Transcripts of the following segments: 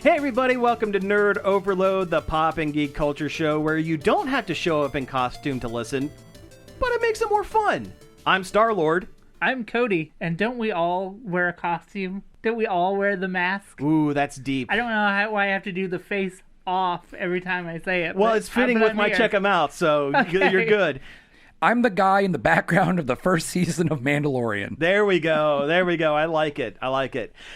Hey everybody, welcome to Nerd Overload, the pop and geek culture show where you don't have to show up in costume to listen, but it makes it more fun. I'm Star-Lord. I'm Cody, and don't we all wear a costume? Don't we all wear the mask? Ooh, that's deep. I don't know why I have to do the face off every time I say it. Well, it's fitting with my check 'em out, so you're good. I'm the guy in the background of the first season of Mandalorian. There we go. I like it.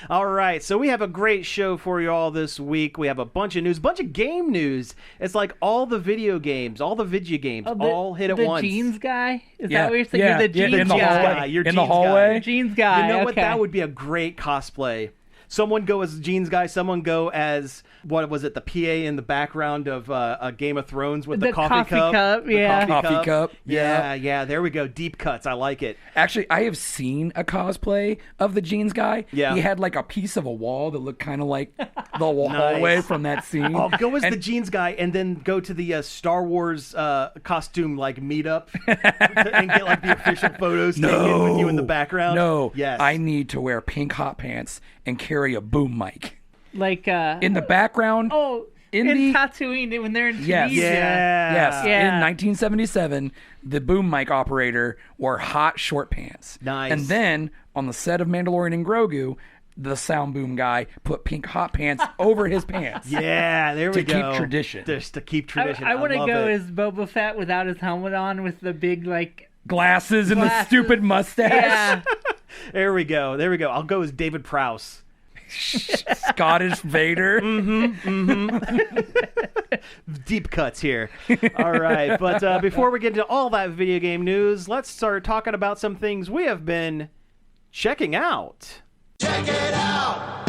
All right, so we have a great show for you all this week. We have a bunch of news, bunch of game news. It's like all the video games, all the video games, all hit at once. The jeans guy? Is Yeah, that what you're saying? yeah, You're the jeans in the guy. hallway. You're In the jeans hallway? guy. Jeans guy. You know what? Okay. That would be a great cosplay. Someone go as jeans guy. Someone go as, what was it, the PA in the background of a Game of Thrones with the coffee cup. Yeah. Coffee cup. Yeah. There we go. Deep cuts. I like it. Actually, I have seen a cosplay of the jeans guy. Yeah. He had like a piece of a wall that looked kind of like the hallway Nice. from that scene. Oh, go as the jeans guy, and then go to the Star Wars costume like meetup and get like the official photos taken with you in the background. No. Yes. I need to wear pink hot pants and carry a boom mic. Like, In the background. in the- Tatooine when they're in Yes. Tunisia. Yes, Yeah. in 1977, the boom mic operator wore hot short pants. Nice. And then on the set of Mandalorian and Grogu, the sound boom guy put pink hot pants over his pants. Yeah, there we To go. keep tradition. Just to keep tradition. I want to love go it. as Boba Fett without his helmet on with the big, like... Glasses and the Glasses. stupid mustache. Yeah. There we go. I'll go as David Prowse. Scottish Vader. Deep cuts here. All right, but before we get into all that video game news, let's start talking about some things we have been checking out. Check it out!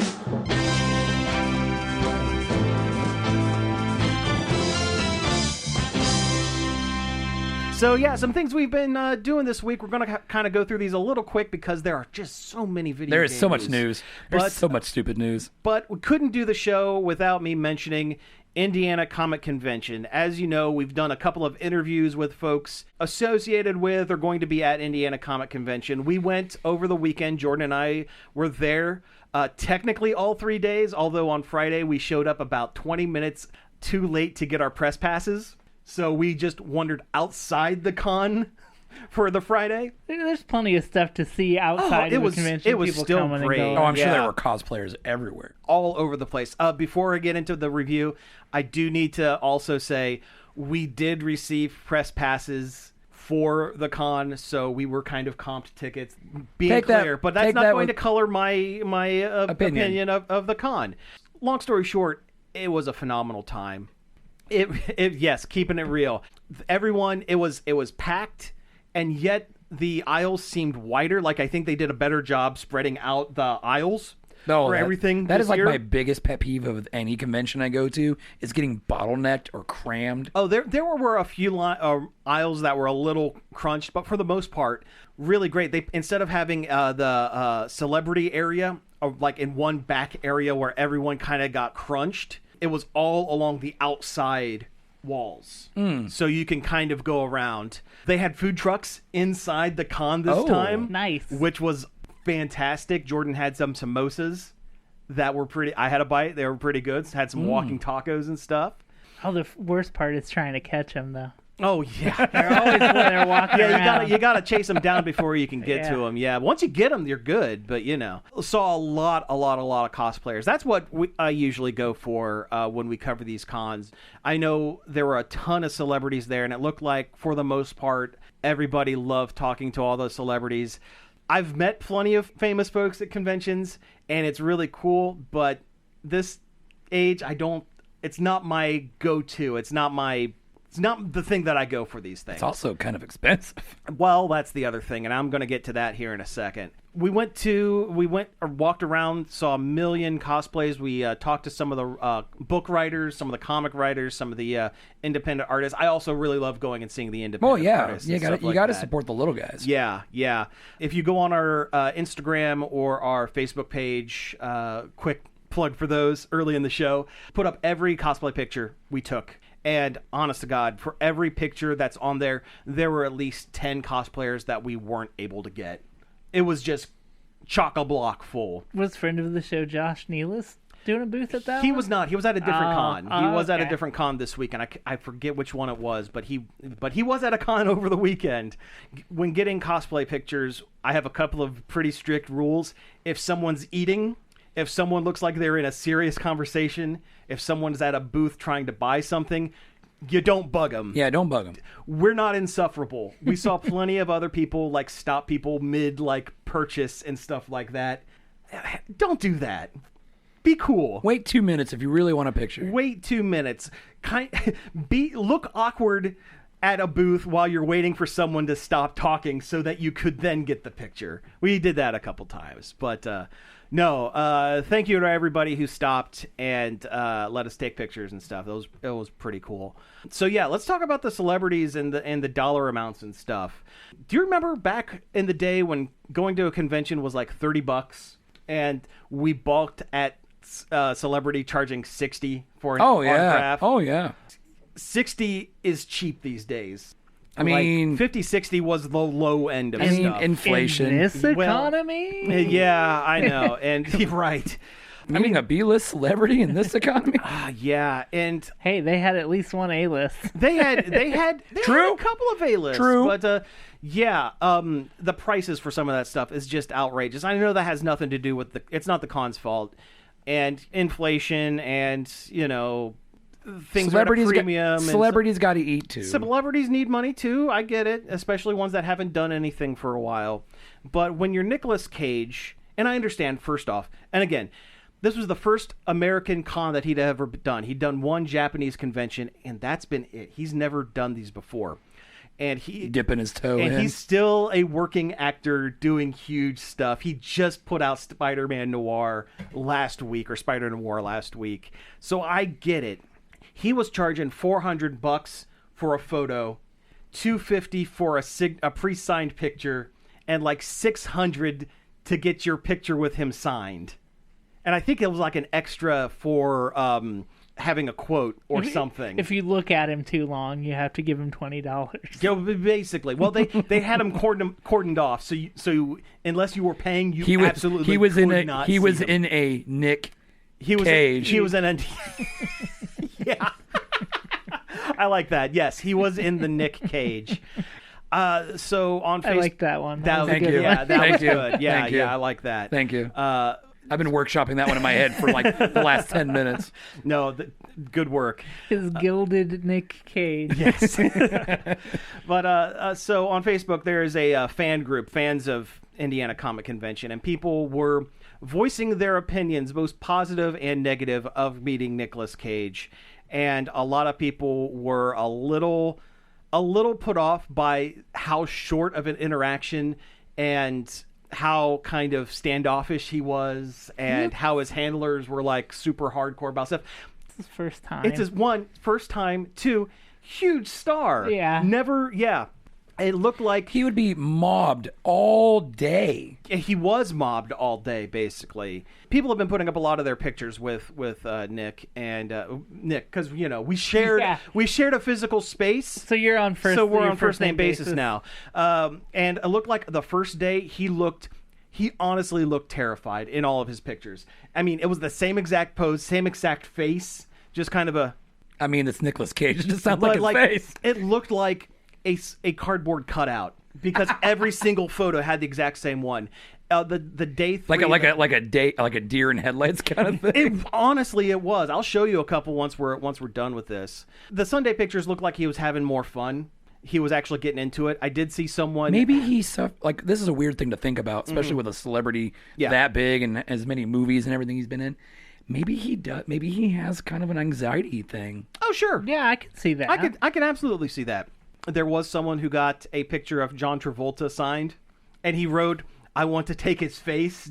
So yeah, some things we've been doing this week. We're going to kind of go through these a little quick because there are just so many video There game is so much news. But- There's so much stupid news. But we couldn't do the show without me mentioning Indiana Comic Convention. As you know, we've done a couple of interviews with folks associated with or going to be at Indiana Comic Convention. We went over the weekend. Jordan and I were there technically all 3 days, although on Friday we showed up about 20 minutes too late to get our press passes. So we just wandered outside the con for the Friday. There's plenty of stuff to see outside of the convention. it was People still coming great. And Oh, going. I'm sure Yeah. there were cosplayers everywhere. All over the place. Before I get into the review, I do need to also say we did receive press passes for the con, so we were kind of comped tickets, being Take that- clear. But that's take not that going to with- color my opinion of the con. Long story short, it was a phenomenal time. Yes, keeping it real. Everyone, it was packed, and yet the aisles seemed wider. Like I think they did a better job spreading out the aisles. No, for everything That this is like year. my biggest pet peeve of any convention I go to is getting bottlenecked or crammed. Oh, there were a few aisles that were a little crunched, but for the most part, really great. They instead of having the celebrity area, like in one back area where everyone kind of got crunched, it was all along the outside walls, so you can kind of go around. They had food trucks inside the con this time, Nice. which was fantastic. Jordan had some samosas that were pretty. I had a bite; they were pretty good. Had some walking tacos and stuff. Oh, the worst part is trying to catch them, though. Oh yeah. They're always when they're walking around. You gotta chase them down before you can get to Yeah. them. Yeah, once you get them, you're good. But saw a lot of cosplayers. That's what I usually go for when we cover these cons. I know there were a ton of celebrities there, and it looked like for the most part everybody loved talking to all those celebrities. I've met plenty of famous folks at conventions, and it's really cool. But this age, it's not my go-to. It's not the thing that I go for these things. It's also kind of expensive. Well, that's the other thing, and I'm going to get to that here in a second. We walked around, saw a million cosplays. We talked to some of the book writers, some of the comic writers, some of the independent artists. I also really love going and seeing the independent artists. You and stuff got like to that. support the little guys. Yeah. If you go on our Instagram or our Facebook page, quick plug for those early in the show, put up every cosplay picture we took. And honest to God, for every picture that's on there, there were at least 10 cosplayers that we weren't able to get. It was just chock-a-block full. Was friend of the show Josh Nealis? doing a booth at that He one? was not. He was at a different con. He was at a okay. different con this week, and I forget which one it was, but he was at a con over the weekend. When getting cosplay pictures, I have a couple of pretty strict rules. If someone's eating, if someone looks like they're in a serious conversation, if someone's at a booth trying to buy something, you don't bug them. Yeah, don't bug them. We're not insufferable. We saw plenty of other people like stop people mid like purchase and stuff like that. Don't do that. Be cool. Wait 2 minutes if you really want a picture. Wait 2 minutes. Look awkward at a booth while you're waiting for someone to stop talking so that you could then get the picture. We did that a couple times, but no. Thank you to everybody who stopped and let us take pictures and stuff. It was pretty cool. So yeah, let's talk about the celebrities and the dollar amounts and stuff. Do you remember back in the day when going to a convention was like $30 and we balked at celebrity charging $60 for an autograph? Oh yeah. 60 is cheap these days. I mean, like 50, 60 was the low end of I mean, stuff. inflation. In this Well, economy? Yeah, I know. And right. I mean, a B-list celebrity in this economy. Yeah, and Hey, they had at least one A-list. they had True. a couple of A-lists. True. But the prices for some of that stuff is just outrageous. I know that has nothing to do with it's not the con's fault. And inflation and, things are at a premium. Celebrities got to eat too. Celebrities need money too. I get it, especially ones that haven't done anything for a while. But when you're Nicolas Cage, and I understand first off, and again, this was the first American con that he'd ever done. He'd done one Japanese convention, and that's been it. He's never done these before. And Dipping his toe in. and he's still a working actor doing huge stuff. He just put out Spider-Man Noir last week, or Spider Noir last week. So I get it. He was charging $400 for a photo, $250 for a pre-signed picture, and like $600 to get your picture with him signed. And I think it was like an extra for having a quote or something. If you look at him too long, you have to give him $20. Yeah, basically. Well, they had him cordoned off, so unless you were paying, you absolutely he was could in a not he was see him. in a Nick He was Cage. He was in a yeah. I like that. Yes, he was in the Nick Cage. So on Facebook, I like that one. That was Thank good. you. Yeah, that Thank was you. good. Yeah, Thank you. yeah, I like that. Thank you. I've been workshopping that one in my head for like the last 10 minutes. No, good work. His gilded Nick Cage. Yes. But so on Facebook, there is a fan group, fans of Indiana Comic Convention, and people were voicing their opinions, both positive and negative, of meeting Nicolas Cage. And a lot of people were a little put off by how short of an interaction and how kind of standoffish he was, and how his handlers were like super hardcore about stuff. It's his first time. It's his first time, two, huge star. Yeah. Never, yeah. It looked like He would be mobbed all day. he was mobbed all day, basically. People have been putting up a lot of their pictures with Nick and Nick, because we shared a physical space. So you're on first. So we're your on first name basis now. And it looked like the first day he honestly looked terrified in all of his pictures. I mean, it was the same exact pose, same exact face, just kind of a. I mean, it's Nicolas Cage. It just sounds like his face. It looked like a cardboard cutout, because every single photo had the exact same one. The day three, Like a deer in headlights kind of thing. Honestly, it was. I'll show you a couple once we're done with this. The Sunday pictures looked like he was having more fun. He was actually getting into it. I did see someone. Maybe he like this is a weird thing to think about, especially with a celebrity that big and as many movies and everything he's been in. Maybe he does. Maybe he has kind of an anxiety thing. Oh, sure. Yeah, I can see that. I can absolutely see that. There was someone who got a picture of John Travolta signed, and he wrote, "I want to take his face ...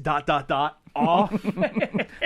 off."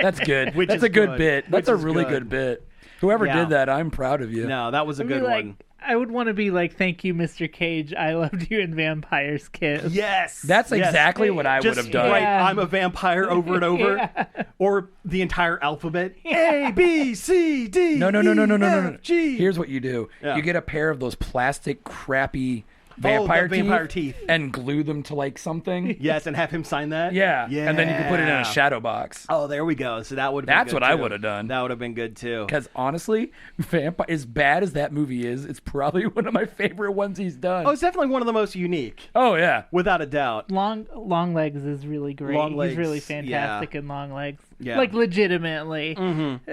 That's good. Which That's is a good good. bit. That's Which a is really good. good bit. Whoever Yeah. did that, I'm proud of you. No, that was a I'd be good like, one. I would want to be like, "Thank you, Mr. Cage. I loved you in Vampire's Kiss." Yes, That's yes. exactly what I would Just have done. write, Yeah. "I'm a vampire" over and over, Yeah. or the entire alphabet: A, B, C, D. No. E, F, G. Here's what you do. Yeah. You get a pair of those plastic, crappy vampire teeth. and glue them to like something. Yes, and have him sign that. Yeah. And then you can put it in a shadow box. Oh, there we go. So that would. That's what I would have done. That would have been good too. Because honestly, vampire, as bad as that movie is, it's probably one of my favorite ones he's done. Oh, it's definitely one of the most unique. Oh yeah, without a doubt. Long Legs is really great. Legs, He's really fantastic in Long Legs. Yeah. Like legitimately. Mm-hmm.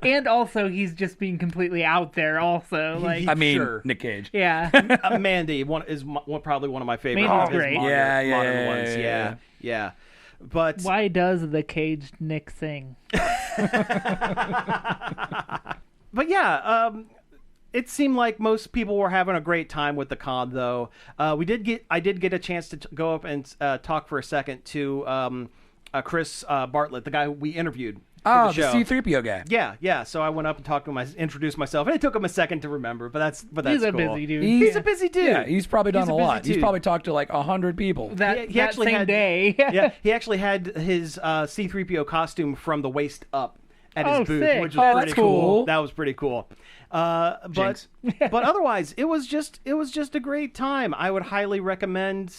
And also, he's just being completely out there. Also, like I mean, sure. Nick Cage. Yeah. Mandy probably one of my favorite. Mandy's great. Modern ones. Yeah. But why does the caged Nick sing? But yeah, it seemed like most people were having a great time with the con, though. I did get a chance to go up and talk for a second to Chris Bartlett, the guy we interviewed. Oh, the the C-3PO guy. Yeah. So I went up and talked to him. I introduced myself, and it took him a second to remember, but that's he's a cool. busy dude. He's a busy dude. Yeah, he's probably done He's a busy lot. He's dude. probably talked to like 100 people. That actually same had day. Yeah, he actually had his C-3PO costume from the waist up at his booth, sick. which was pretty that's cool. That was pretty cool. But otherwise, it was just a great time. I would highly recommend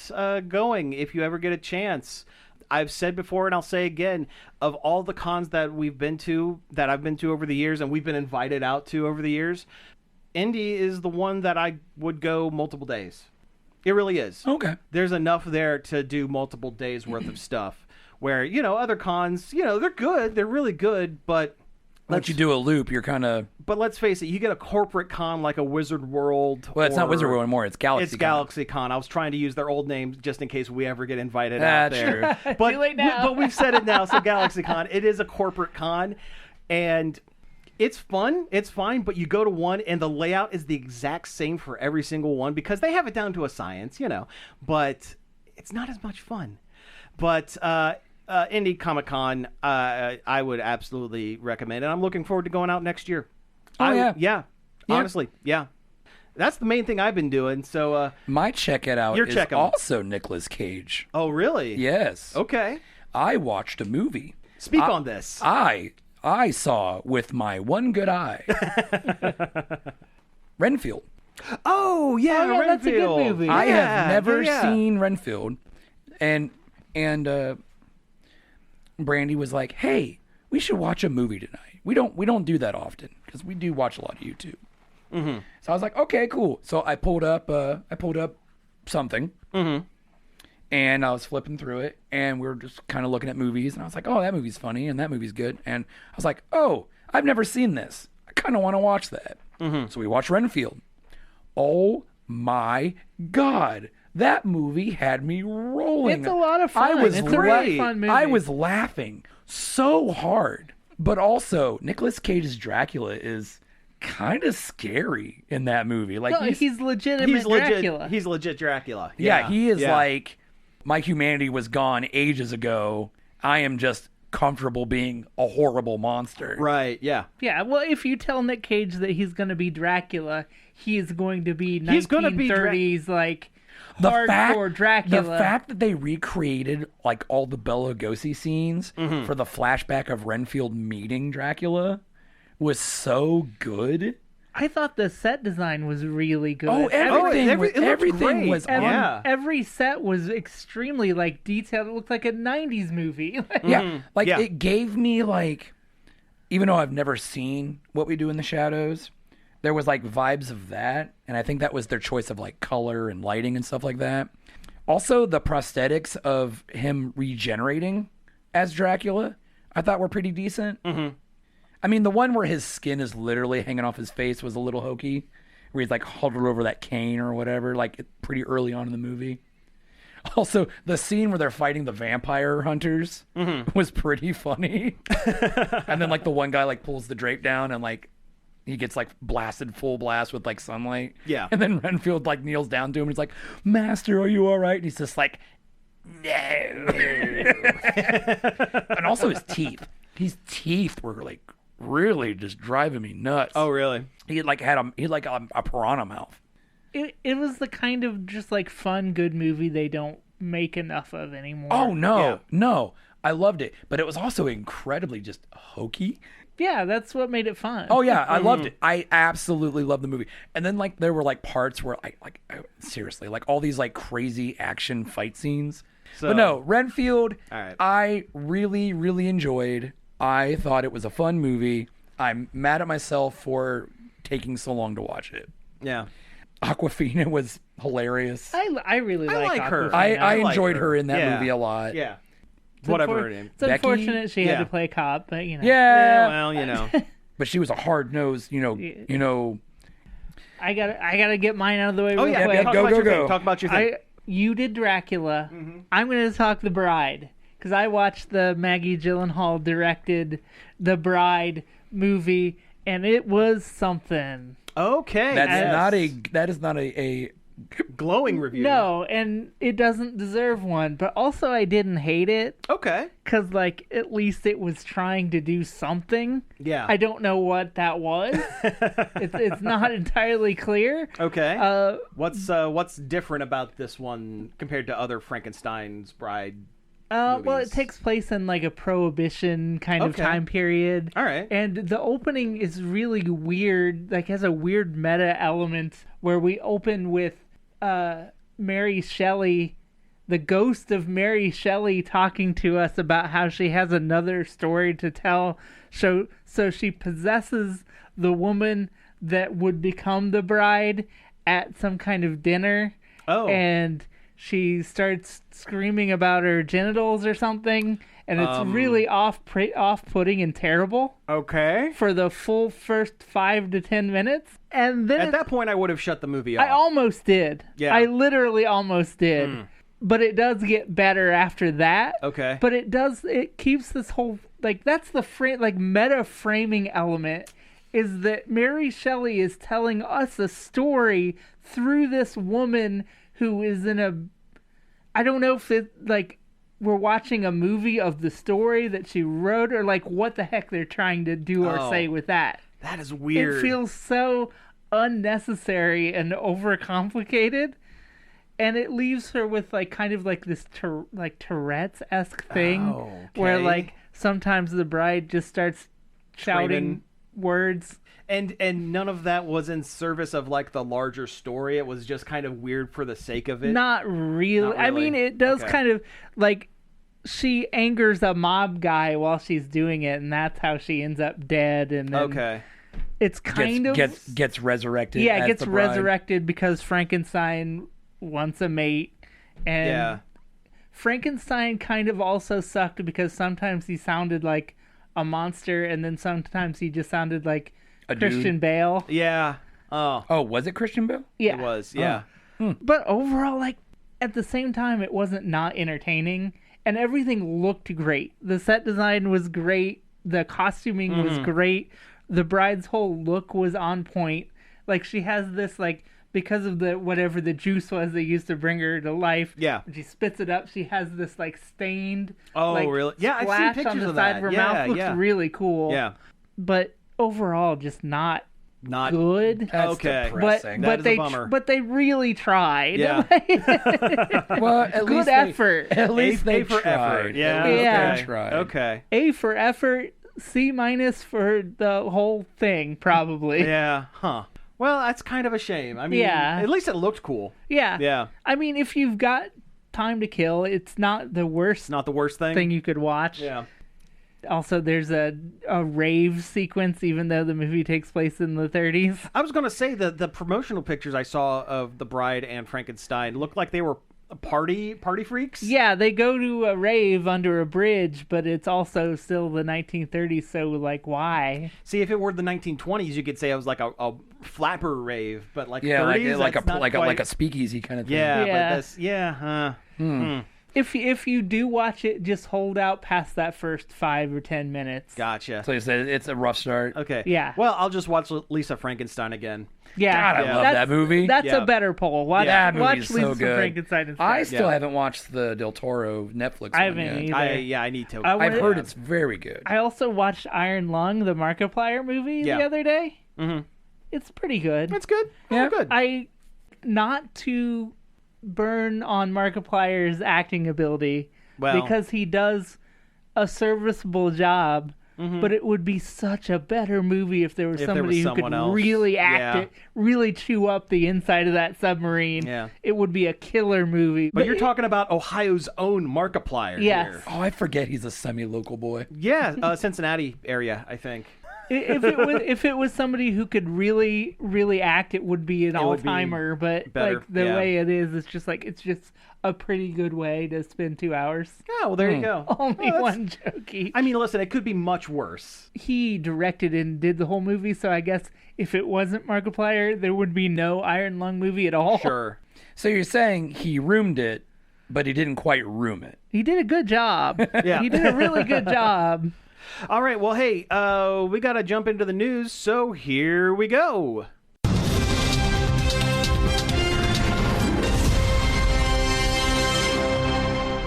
going if you ever get a chance. I've said before and I'll say again, of all the cons that I've been to over the years and we've been invited out to over the years, Indy is the one that I would go multiple days. It really is. Okay. There's enough there to do multiple days worth of stuff where, other cons, they're good. They're really good, but Once you do a loop, you're kind of... But let's face it, you get a corporate con like a Wizard World. Well, it's not Wizard World anymore. It's Galaxy It's Con. Galaxy Con. I was trying to use their old names just in case we ever get invited out there. True. But, Too late now. but we've said it now. So Galaxy Con, it is a corporate con. And it's fun. It's fine. But you go to one and the layout is the exact same for every single one because they have it down to a science, But it's not as much fun. But... Indy Comic Con, I would absolutely recommend it. I'm looking forward to going out next year. Yeah. Honestly, yeah. That's the main thing I've been doing. So My check it out Your is check 'em. also Nicolas Cage. Oh, really? Yes. Okay. I watched a movie. Speak on this. I saw with my one good eye Renfield. Oh, yeah, Oh, yeah, that's a good Renfield. movie. I have Yeah, never yeah. seen Renfield, and Brandy was like, "Hey, we should watch a movie tonight. We don't do that often because we do watch a lot of YouTube." Mm-hmm. So I was like, "Okay, cool." So I pulled up something, and I was flipping through it, and we were just kind of looking at movies, and I was like, "Oh, that movie's funny, and that movie's good," and I was like, "Oh, I've never seen this. I kind of want to watch that." So we watched Renfield. Oh my God. That movie had me rolling. It's a lot of fun. I was It's a really fun movie. I was laughing so hard. But also, Nicolas Cage's Dracula is kind of scary in that movie. Like No, he's legitimate He's legit. Dracula. He's legit Dracula. yeah, he is Yeah. like, my humanity was gone ages ago. I am just comfortable being a horrible monster. Right, yeah. Yeah, well, if you tell Nick Cage that he's going to be Dracula, he's going to be He's gonna be 1930s, like, hardcore Dracula. The fact that they recreated like all the Bela Lugosi scenes for the flashback of Renfield meeting Dracula was so good. I thought the set design was really good. Oh, everything, it looked everything great. was Every, on. Yeah. every set was extremely like detailed. It looked like a 90s movie. Yeah, like Yeah. it gave me like, even though I've never seen What We Do in the Shadows, there was like vibes of that, and I think that was their choice of like color and lighting and stuff like that. Also, the prosthetics of him regenerating as Dracula, I thought were pretty decent. Mm-hmm. I mean, the one where his skin is literally hanging off his face was a little hokey, where he's like huddled over that cane or whatever, like pretty early on in the movie. Also, the scene where they're fighting the vampire hunters was pretty funny. And then like the one guy like pulls the drape down and like he gets like blasted full blast with like sunlight. Yeah. And then Renfield like kneels down to him and he's like, "Master, are you all right?" And he's just like, "No." And also his teeth. His teeth were like really just driving me nuts. Oh, really? He had a piranha mouth. It was the kind of just like fun, good movie they don't make enough of anymore. Oh no, Yeah. no. I loved it, but it was also incredibly just hokey. Yeah, that's what made it fun. Oh yeah, I loved it. I absolutely loved the movie. And then like there were like parts where seriously, like all these like crazy action fight scenes. So- But no, Renfield, All right. I really, really enjoyed. I thought it was a fun movie. I'm mad at myself for taking so long to watch it. Yeah. Aquafina was hilarious. I really like her. Awkwafina. I like enjoyed her. her in that Yeah. movie a lot. Yeah. It's Whatever unfor- her name. It's Becky? unfortunate she had Yeah. to play a cop, but you know. Yeah. Well, you know. But she was a hard nosed, you know. I gotta get mine out of the way. Oh real yeah. quick. Talk go, about go, your go. thing. Talk about your thing. You did Dracula. I'm going to talk The Bride because I watched the Maggie Gyllenhaal directed The Bride movie, and it was something. Okay. That is not a glowing review. No, and it doesn't deserve one. But also, I didn't hate it Okay. because, like, at least it was trying to do something. Yeah. I don't know what that was. it's not entirely clear. Okay. What's different about this one compared to other Frankenstein's Bride? Well, it movies? takes place in like a prohibition kind of Okay. time period. All right. And the opening is really weird, like has a weird meta element where we open with Mary Shelley, the ghost of Mary Shelley talking to us about how she has another story to tell. So she possesses the woman that would become the bride at some kind of dinner. Oh. And she starts screaming about her genitals or something, and it's really off-putting and terrible Okay. for the full first 5 to 10 minutes. And then At that point, I would have shut the movie off. I almost did. Yeah. I literally almost did. But it does get better after that. Okay. But it keeps this whole, like, that's the meta framing element, is that Mary Shelley is telling us a story through this woman who is in I don't know if it, like, we're watching a movie of the story that she wrote, or like what the heck they're trying to do or Oh. say with that. That is weird. It feels so unnecessary and overcomplicated, and it leaves her with like kind of like this Tourette's-esque thing where okay. like sometimes the bride just starts shouting Screaming. words. And none of that was in service of like the larger story. It was just kind of weird for the sake of it. Not really. Not I really. mean, it does Okay. kind of like she angers a mob guy while she's doing it, and that's how she ends up dead. And then Okay. it's kind of gets resurrected. yeah, it as gets the bride. resurrected because Frankenstein wants a mate, and Yeah. Frankenstein kind of also sucked because sometimes he sounded like a monster, and then sometimes he just sounded like A dude. Christian Bale. Yeah. Oh, Oh, was it Christian Bale? Yeah, it was. Yeah. But overall, like, at the same time, it wasn't not entertaining, and everything looked great. The set design was great. The costuming was great. The bride's whole look was on point. Like, she has this, like, because of the whatever the juice was they used to bring her to life. Yeah. When she spits it up, she has this, like, stained, Oh, like, really? Yeah, I've seen splash pictures on the of side that. of her Yeah, mouth. Looks yeah. really cool. Yeah. But overall, just not Not good. That's Okay. depressing. That is a bummer. But they really tried. Yeah. well, at Good least effort. At least they for tried. effort. Yeah. At least Yeah. they tried. Okay. A for effort, C minus for the whole thing, probably. Yeah. Huh. Well, that's kind of a shame. I mean, Yeah. at least it looked cool. Yeah. Yeah. I mean, if you've got time to kill, it's not the worst Not the worst thing. thing you could watch. Yeah. Also, there's a rave sequence, even though the movie takes place in the 30s. I was going to say that the promotional pictures I saw of The Bride and Frankenstein looked like they were party freaks. Yeah, they go to a rave under a bridge, but it's also still the 1930s, so, like, why? See, if it were the 1920s, you could say it was like a flapper rave, but like Yeah, 30s, like that's not like quite... a speakeasy kind of thing. Yeah, Yeah. but that's If you do watch it, just hold out past that first 5 or 10 minutes. gotcha. So you said it's a rough start. Okay. Yeah. Well, I'll just watch Lisa Frankenstein again. Yeah, God, I love that's- that movie. That's Yeah. a better poll. Watch, That watch movie's Lisa so good. Frankenstein instead. I still Yeah. haven't watched the Del Toro Netflix I one haven't yet. either. I need to. I I've wanna- heard it's very good. I also watched Iron Lung, the Markiplier movie, Yeah. the other day. Mhm. It's pretty good. It's good. Yeah. Oh, good. Not to burn on Markiplier's acting ability, Well. because he does a serviceable job. But it would be such a better movie if there was somebody who could someone else. really act Yeah. it, really chew up the inside of that submarine. Yeah. It would be a killer movie. But you're talking about Ohio's own Markiplier Yes. here. Oh, I forget he's a semi-local boy. Yeah, Cincinnati area, I think. If it was somebody who could really act, it would be an It would be all-timer. But better, like the yeah. way it is, it's just a pretty good way to spend 2 hours. Yeah, well, there you go. Only Well, one joke each. I mean, listen, it could be much worse. He directed and did the whole movie, so I guess if it wasn't Markiplier, there would be no Iron Lung movie at all. Sure. So you're saying he roomed it, but he didn't quite room it. He did a good job. Yeah. He did a really good job. All right, well, hey, we got to jump into the news, so here we go.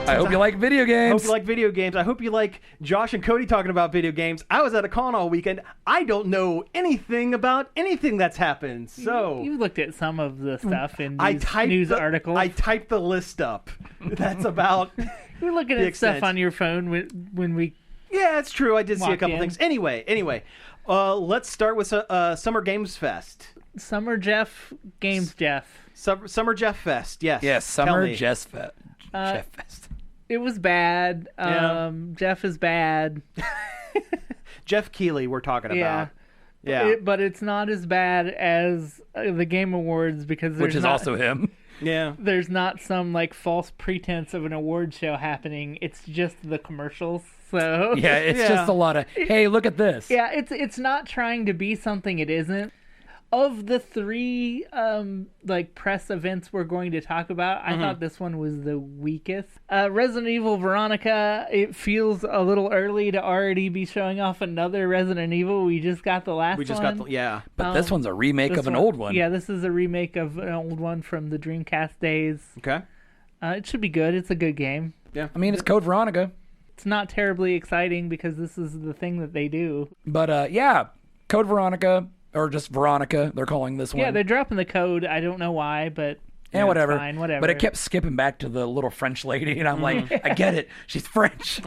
I hope you like video I games. hope you like video games. I hope you like Josh and Cody talking about video games. I was at a con all weekend. I don't know anything about anything that's happened, so You looked at some of the stuff in I these typed news articles. I typed the list up. That's about. You're looking the at stuff extent. on your phone when we. Yeah, it's true. I did see a Walked couple in. things. Anyway, let's start with Summer Games Fest. Summer Jeff, Games Jeff. Summer Jeff Fest. Yes. Yes, Tell Summer me. Jeff Fest. It was bad. Yeah. Jeff is bad. Jeff Keighley. We're talking Yeah. about. Yeah. But it's not as bad as the Game Awards because Which is also him. Yeah. there's not some like false pretense of an award show happening. It's just the commercials. So Yeah, it's Yeah. just a lot of, hey, look at this. yeah, it's not trying to be something it isn't. Of the three like press events we're going to talk about, I thought this one was the weakest. Resident Evil Veronica, it feels a little early to already be showing off another Resident Evil. We just got the last one. We just got the. Yeah. But this one's a remake This of an old one. Yeah, this is a remake of an old one from the Dreamcast days. Okay. It should be good. It's a good game. I mean, it's Code Veronica. It's not terribly exciting because this is the thing that they do. But yeah, Code Veronica, or just Veronica, they're calling this one. Yeah, they're dropping the code. I don't know why, but Yeah, it's whatever. fine, whatever. But it kept skipping back to the little French lady, and I'm like, I get it. She's French.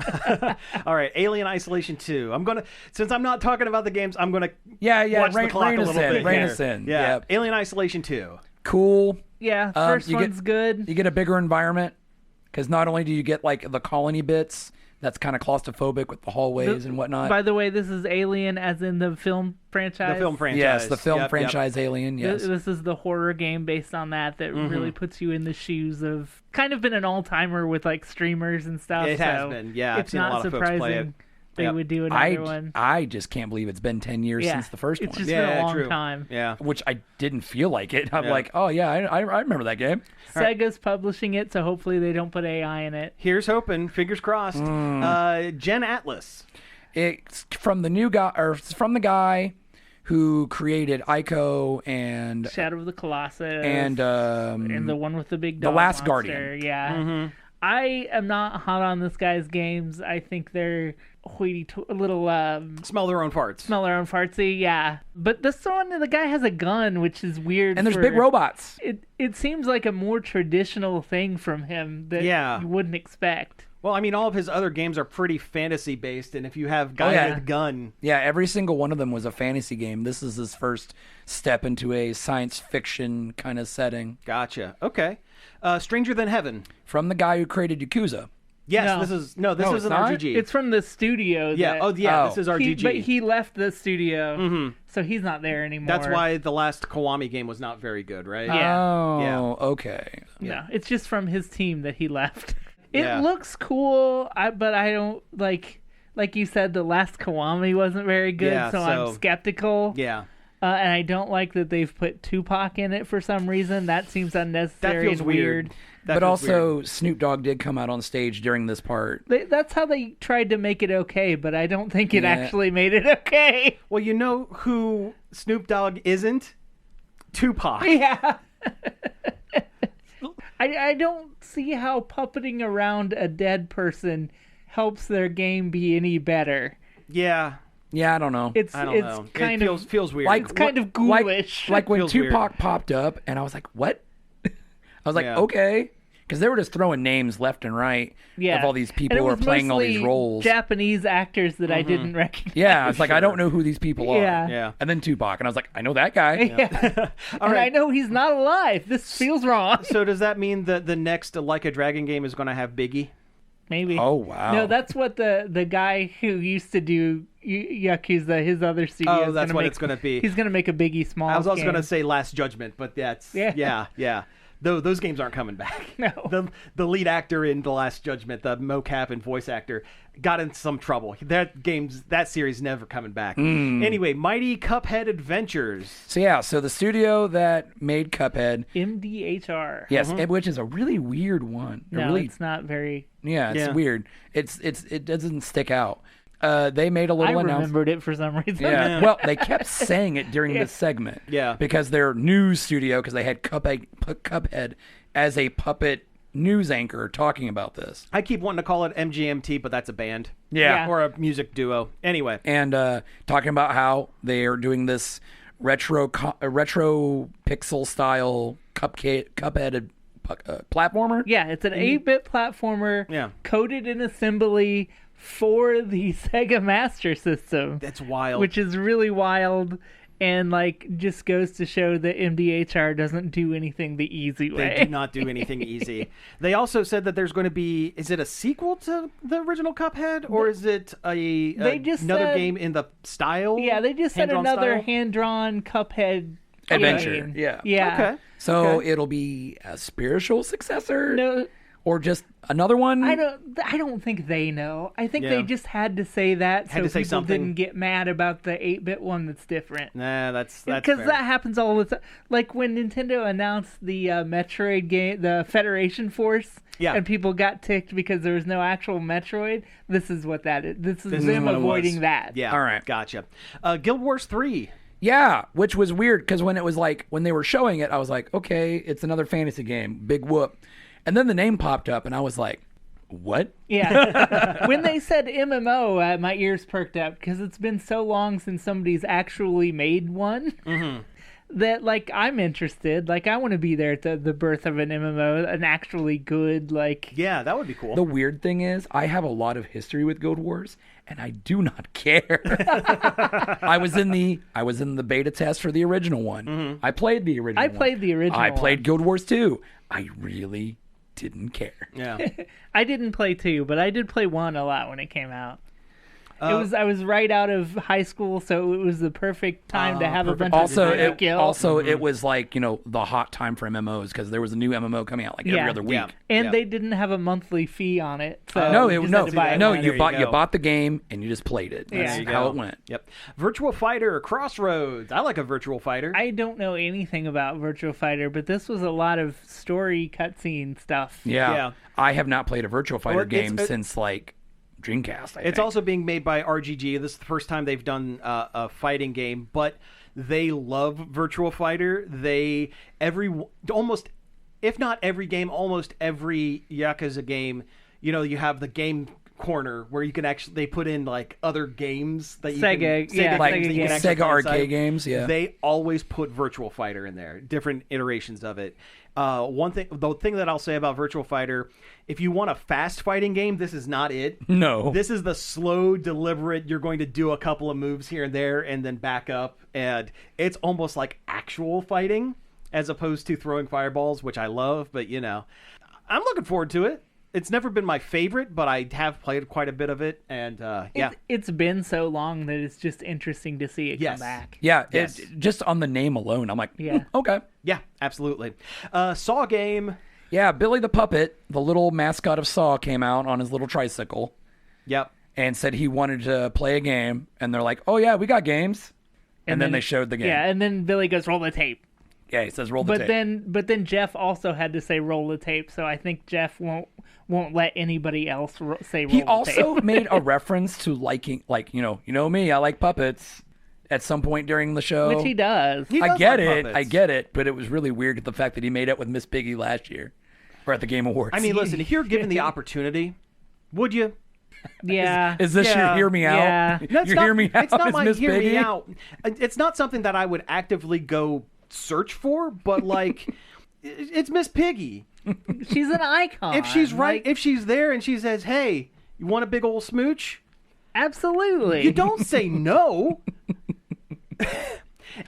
All right. Alien Isolation 2. Since I'm not talking about the games, I'm gonna Yeah, watch the clock rein a us little in. bit. Rein here. us in. Yeah. Yep. Alien Isolation 2. Cool. Yeah, first you one's get- good. You get a bigger environment because not only do you get like the colony bits that's kind of claustrophobic with the hallways and whatnot. By the way, this is Alien as in the film franchise. The film franchise. Yes, the film Yep, yep. franchise Alien. Yes. This is the horror game based on that really puts you in the shoes of kind of been an all-timer with like streamers and stuff. It has so been, yeah. I've It's seen a not lot of folks play surprising it. they Yep. would do another one. I just can't believe it's been 10 years Yeah, since the first it's one. just Yeah, been a long true. time. Yeah. Which I didn't feel like it. I'm Yeah. like, oh yeah, I remember that game. Sega's publishing it, so hopefully they don't put AI in it. Here's hoping. Fingers crossed. Gen Atlas. It's from the new guy, or it's from the guy who created Ico and Shadow of the Colossus and the one with the big The dog Last monster. Guardian. Yeah. I am not hot on this guy's games. I think they're a little Smell their own farts. smell their own fartsy. Yeah, but this one, the guy has a gun, which is weird. and there's big robots. It seems like a more traditional thing from him that Yeah. you wouldn't expect. Well, I mean, all of his other games are pretty fantasy based, and if you have guy yeah. with gun, Yeah, every single one of them was a fantasy game. This is his first step into a science fiction kind of setting gotcha. Okay. Stranger Than Heaven. from the guy who created Yakuza. Yes, No. this is No, an it's not? RGG. It's from the studio. yeah. that- Oh, yeah. Oh. This is He, RGG. but he left the studio, so he's not there anymore. That's why the last Kiwami game was not very good, right? Yeah. Oh, Yeah. okay. No, it's just from his team that he left. It Yeah. looks cool, but I don't like you said, the last Kiwami wasn't very good, Yeah, so so- I'm skeptical. Yeah. And I don't like that they've put Tupac in it for some reason. That seems unnecessary. That feels and weird. That But feels also, weird. Snoop Dogg did come out on stage during this part. That's how they tried to make it okay, but I don't think it Yeah. actually made it okay. Well, you know who Snoop Dogg isn't? Tupac. Yeah. I don't see how puppeting around a dead person helps their game be any better. Yeah. Yeah, I don't know. It's I don't it's know. kind it of feels weird. Like- it's kind of like- ghoulish. like when Feels Tupac weird. popped up, and I was like, what? I was like, Yeah. okay. because they were just throwing names left and right of all these people who are playing all these roles. Japanese actors that I didn't recognize. Yeah, it's like I don't know who these people are. Yeah. And then Tupac, and I was like, I know that guy. Yeah. And I know he's not alive. This feels wrong. So does that mean that the next Like a Dragon game is going to have Biggie? Maybe. Oh wow. No, that's what the guy who used to do Yakuza, his other studio. That's what it's going to be. He's going to make a Biggie Smalls. I was also game. going to say Last Judgment, but that's yeah. Those games aren't coming back. No. The lead actor in The Last Judgment, the mocap and voice actor, got in some trouble. That series never coming back. Anyway, Mighty Cuphead Adventures. So the studio that made Cuphead, MDHR. yes, which is a really weird one. No, it's not very. Yeah, it's Yeah. weird. It doesn't stick out. They made a I little announcement. remembered it for some reason. Yeah. Well, they kept saying it during this segment. Yeah. Because their news studio, because they had Cuphead as a puppet news anchor talking about this. I keep wanting to call it MGMT, but that's a band. Yeah. Or a music duo. Anyway. And talking about how they are doing this retro pixel style Cuphead platformer. Yeah, it's an 8-bit platformer Yeah. coded in assembly for the Sega Master System. That's wild. Which is really wild and just goes to show that MDHR doesn't do anything the easy way. They do not do anything easy. They also said that there's going to be, is it a sequel to the original Cuphead, or is it another said- game in the style? Yeah, they just said hand-drawn another style? hand-drawn Cuphead Adventure, game. yeah. Yeah. Okay. So Okay. it'll be a spiritual successor, No, or just another one. I don't think they know. I think Yeah. they just had to say that Had so to say people something. didn't get mad about the 8-bit one that's different. Nah, that's Because fair. that happens all the time. Like when Nintendo announced the Metroid game, the Federation Force, Yeah. and people got ticked because there was no actual Metroid. This is what that is. This is This is them what it was. avoiding that. Yeah. All right. Gotcha. Guild Wars 3. Yeah, which was weird because when it was when they were showing it, I was like, okay, it's another fantasy game, big whoop. And then the name popped up, and I was like, what? Yeah. When they said MMO, my ears perked up because it's been so long since somebody's actually made one. That I'm interested. I want to be there at the birth of an MMO, an actually good Yeah, that would be cool. The weird thing is, I have a lot of history with Guild Wars, and I do not care. I was in the beta test for the original one. I played the original. I played the original I played one. Guild Wars 2. I really didn't care. Yeah. I didn't play 2, but I did play 1 a lot when it came out. I was right out of high school, so it was the perfect time to have a bunch Also, of time to kill. it was the hot time for MMOs because there was a new MMO coming out every Yeah. other week. Yeah. and they didn't have a monthly fee on it. So No, you just had to buy it. There you you bought go. the game and you just played it. That's Yeah. There you how go. it went. Yep. Virtual Fighter Crossroads. I like a Virtual Fighter. I don't know anything about Virtual Fighter, but this was a lot of story cutscene stuff. Yeah. Yeah. I have not played a Virtual Fighter Or it's- game since Dreamcast. I It's think. also being made by RGG. This is the first time they've done a fighting game, but they love Virtual Fighter. Almost, if not every game, almost every Yakuza game, you have the game corner where you can they put in other games that you Sega, can, yeah, like Sega games that you games. can actually Sega play arcade inside. games. Yeah. They always put Virtual Fighter in there, different iterations of it. The thing that I'll say about Virtual Fighter, if you want a fast fighting game, this is not it. No. This is the slow, deliberate, you're going to do a couple of moves here and there and then back up. And it's almost like actual fighting as opposed to throwing fireballs, which I love. But, I'm looking forward to it. It's never been my favorite, but I have played quite a bit of it. And, yeah. It's been so long that it's just interesting to see it Yes. come back. Yeah, Yes. just on the name alone, I'm like, Yeah. okay. Yeah, absolutely. Saw game. Yeah, Billy the Puppet, the little mascot of Saw, came out on his little tricycle Yep. and said he wanted to play a game. And they're like, oh, yeah, we got games. And then they showed the game. Yeah, and then Billy goes, roll the tape. Yeah, he says roll the But tape. then Jeff also had to say roll the tape, so I think Jeff won't let anybody else say roll He the also tape. made a reference to liking, you know me, I like puppets at some point during the show. Which he does. He I does get like it. puppets. I get it. But it was really weird the fact that he made it with Miss Piggy last year or at the Game Awards. I mean, listen, if you're given the opportunity, would you? Yeah. is this Yeah. your hear me out? Yeah. That's You not, hear me out? It's not Is my Miss hear Piggy? me out. It's not something that I would actively go search for, but it's Miss Piggy. She's an icon. If she's right, Like, if she's there and she says, "Hey, you want a big old smooch?" absolutely. You don't say no.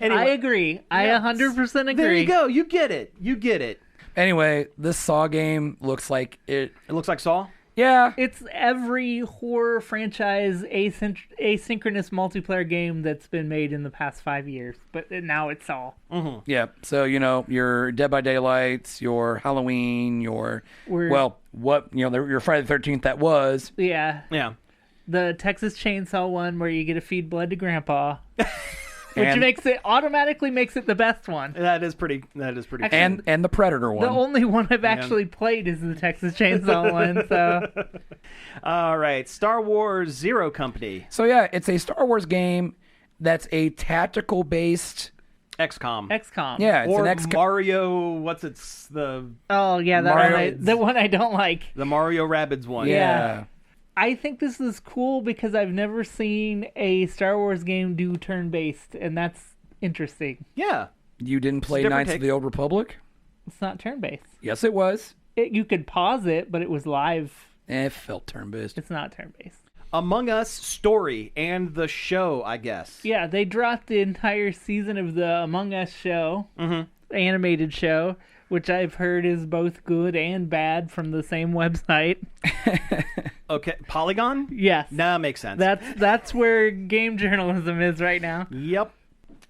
Anyway, I agree. I 100% agree. there you go. You get it. You get it. Anyway, this Saw game looks like it. It looks like Saw. Yeah, It's every horror franchise asynchronous multiplayer game that's been made in the past 5 years, but now it's all. yeah. So your Dead by Daylights, your Halloween, your We're- your Friday the 13th. That was Yeah. Yeah. The Texas Chainsaw one where you get to feed blood to Grandpa. Which And- automatically makes it the best one. That is pretty. Cool. and the Predator one. The only one I've actually played is the Texas Chainsaw one. So All right, Star Wars Zero Company, So yeah, it's a Star Wars game that's a tactical based. XCOM. XCOM. Yeah, it's Or an XCOM. Mario. What's it's the Oh yeah, that Mario- one. The one I don't like. Mario Rabbids one? Yeah. I think this is cool because I've never seen a Star Wars game do turn-based, and that's interesting. Yeah. You didn't play different Knights take. of the Old Republic? It's not turn-based. Yes, it was. You could pause it, but it was live. It felt turn based. It's not turn-based. Among Us story and the show, I guess. Yeah, they dropped the entire season of the Among Us show, animated show, which I've heard is both good and bad from the same website. Okay, Polygon. Yes, Nah, makes sense. that's where game journalism is right now. Yep.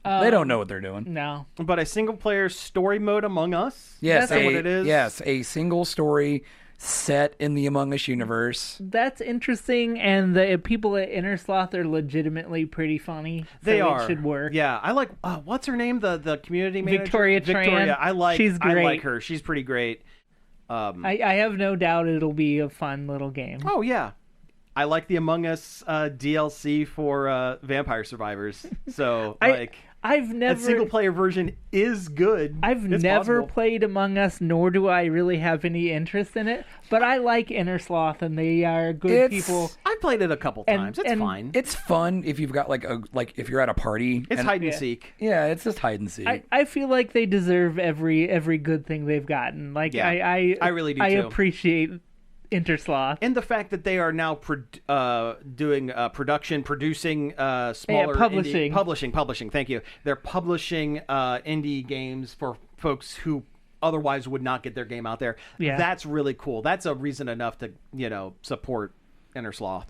They don't know what they're doing. No, But a single player story mode Among Us. Yes, That's what it is. Yes, a single story set in the Among Us universe. that's interesting, and the people at Innersloth are legitimately pretty funny. They so are. It should work. Yeah, I like. What's her name? The community manager. Victoria Tran. Victoria. I like. She's I great. like her. She's pretty great. I have no doubt it'll be a fun little game. Oh yeah, I like the Among Us DLC for Vampire Survivors. So I've that never single player version is good. I've It's never possible. played Among Us, nor do I really have any interest in it. But I like Innersloth, and they are good people. I played it a couple And- times. It's and- fine. It's fun if you've got if you're at a party. It's and- hide and Yeah. seek. Yeah, it's just hide and seek. I feel like they deserve every good thing they've gotten. Like Yeah, I really do, I too. appreciate Intersloth. And the fact that they are now doing producing smaller publishing. publishing. Thank you. They're publishing indie games for folks who otherwise would not get their game out there. Yeah. That's really cool. That's a reason enough to support Innersloth.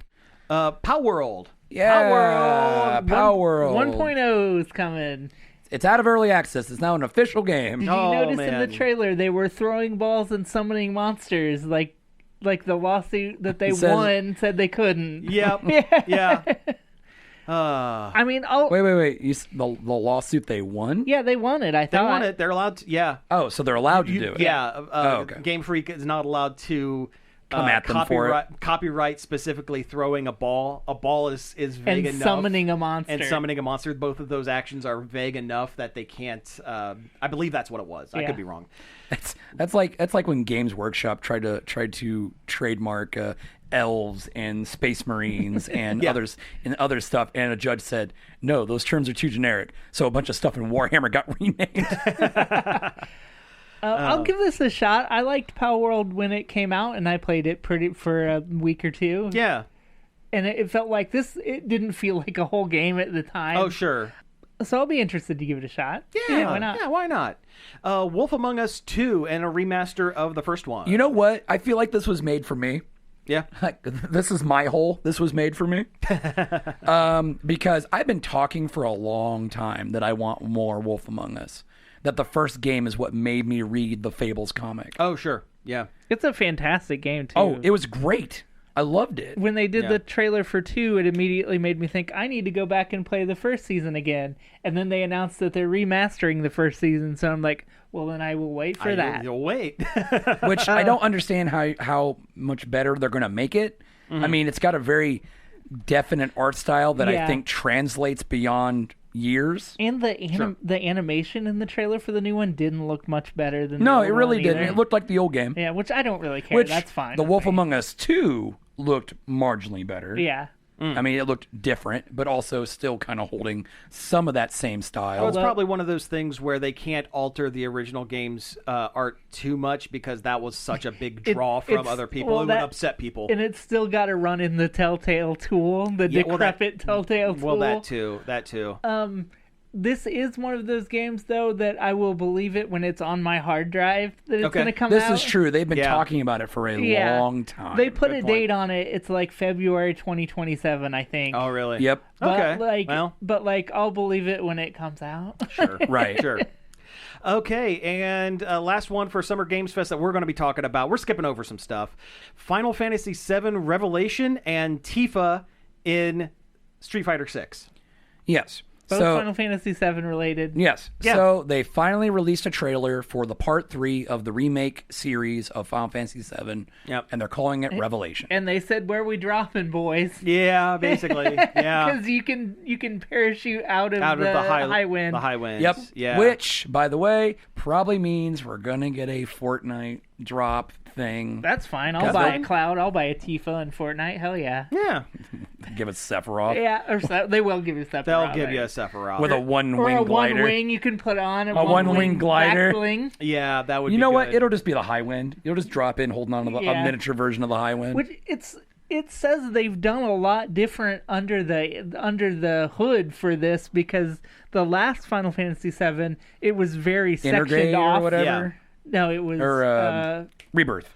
Pow World. yeah, Power World. 1.0 is coming. It's out of early access. It's now an official game. Did you Oh, notice in man. the trailer they were throwing balls and summoning monsters like the lawsuit that they It says- won said they couldn't. Yep. yeah. I mean, Wait. The lawsuit they won? yeah, they won it. I They thought want it. They're allowed to. Yeah. Oh, so they're allowed to do it. Yeah. Okay. Game Freak is not allowed to Come at them for it. copyright specifically throwing a ball. A ball is vague and enough. summoning a monster. And summoning a monster. Both of those actions are vague enough that they can't. I believe that's what it was. I Yeah. could be wrong. That's like when Games Workshop tried to trademark elves and space marines and Yeah. other stuff, and a judge said no, those terms are too generic. So a bunch of stuff in Warhammer got renamed. I'll give this a shot. I liked Power World when it came out, and I played it for a week or two. Yeah. And it felt like this. It didn't feel like a whole game at the time. Oh sure. So I'll be interested to give it a shot. Yeah. Why not? Yeah. Why not? Wolf Among Us 2 and a remaster of the first one. You know what? I feel like this was made for me. Yeah. Like, this is my hole. This was made for me. Because I've been talking for a long time that I want more Wolf Among Us. That the first game is what made me read the Fables comic. Oh sure. Yeah. It's a fantastic game too. Oh, it was great. I loved it. When they did Yeah. the trailer for 2, it immediately made me think I need to go back and play the first season again. And then they announced that they're remastering the first season, so I'm like, well, then I will wait for that. You'll wait. Which I don't understand how much better they're going to make it. I mean, it's got a very definite art style that Yeah. I think translates beyond years. And the animation in the trailer for the new one didn't look much better than No, the it old really one didn't. either. It looked like the old game. Yeah, which I don't really care. Which That's fine. The with Wolf me. Among Us 2 looked marginally better. Yeah. I mean, it looked different, but also still kind of holding some of that same style. Well, it's probably one of those things where they can't alter the original game's art too much because that was such a big draw from it's- other people. well, It would that- upset people. And it's still got to run in the Telltale tool, the decrepit Telltale tool. Well, that too. This is one of those games, though, that I will believe it when it's on my hard drive that it's Okay. going to come This out. is true. They've been Yeah. talking about it for a Yeah. long time. They put a point. date on it. It's like February 2027, I think. Oh, really? Yep. Okay. But I'll believe it when it comes out. Sure. Right. Sure. Okay, and last one for Summer Games Fest that we're going to be talking about. We're skipping over some stuff. Final Fantasy VII Revelation and Tifa in Street Fighter 6. Yes. Both So Final Fantasy VII related. yes. Yeah. So they finally released a trailer for the part 3 of the remake series of Final Fantasy VII. Yep. And they're calling it Revelation. And they said, "Where we dropping, boys?" Yeah, basically. Yeah. Because you can parachute out of, Out of the high wind. The high winds. Yep. Yeah. Which, by the way, probably means we're gonna get a Fortnite drop thing. That's fine. I'll 'Cause buy they'll- a Cloud. I'll buy a Tifa in Fortnite. Hell yeah. Yeah. Give us Sephiroth Yeah, they will give you Sephiroth. They'll give you a Sephiroth. with a or one-wing a one glider. wing you can put on. A one-wing glider. back bling, Yeah, that would You be know what? good. It'll just be the high wind. You'll just drop in holding on to a Yeah. miniature version of the high wind. which it says they've done a lot different under the hood for this, because the last Final Fantasy VII, it was very sectioned Intergrade off. or whatever. No, it was Or Rebirth.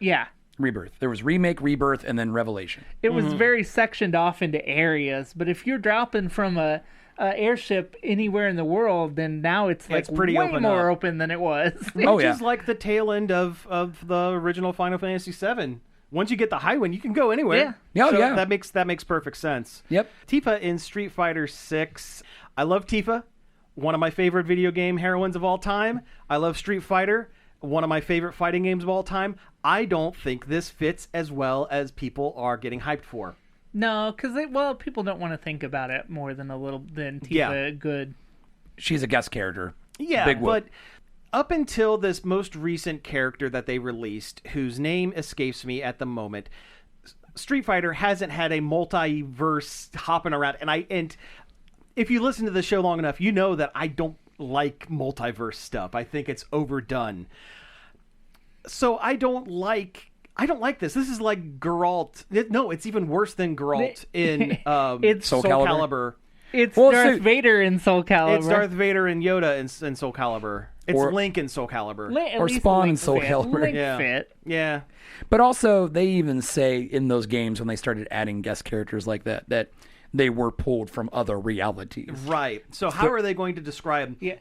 yeah. Rebirth. There was remake, rebirth, and then Revelation. It was very sectioned off into areas, but if you're dropping from a airship anywhere in the world, then now it's like It's pretty way open more up. open than it was. Oh, Which yeah. is like the tail end of the original Final Fantasy VII. Once you get the high wind, you can go anywhere. Yeah. Oh, So yeah. That makes perfect sense. Yep. Tifa in Street Fighter 6. I love Tifa, one of my favorite video game heroines of all time. I love Street Fighter, one of my favorite fighting games of all time. I don't think this fits as well as people are getting hyped for. No, because people don't want to think about it more than Tifa Yeah. good. She's a guest character. Yeah, Big whoop. but up until this most recent character that they released, whose name escapes me at the moment, Street Fighter hasn't had a multiverse hopping around. And if you listen to the show long enough, you know that I don't like multiverse stuff. I think it's overdone. So I don't like this. This is like Geralt. No, it's even worse than Geralt in It's Soul Soul Calibur. It's Well, Darth so- Vader in Soul Calibur. It's Darth Vader and Yoda in Soul Calibur. It's Or- Link in Soul Calibur. At or least Spawn in Link Soul fit. Calibur. Link Yeah. fit. Yeah. But also, they even say in those games when they started adding guest characters like that they were pulled from other realities. Right. So how are they going to describe? Yeah.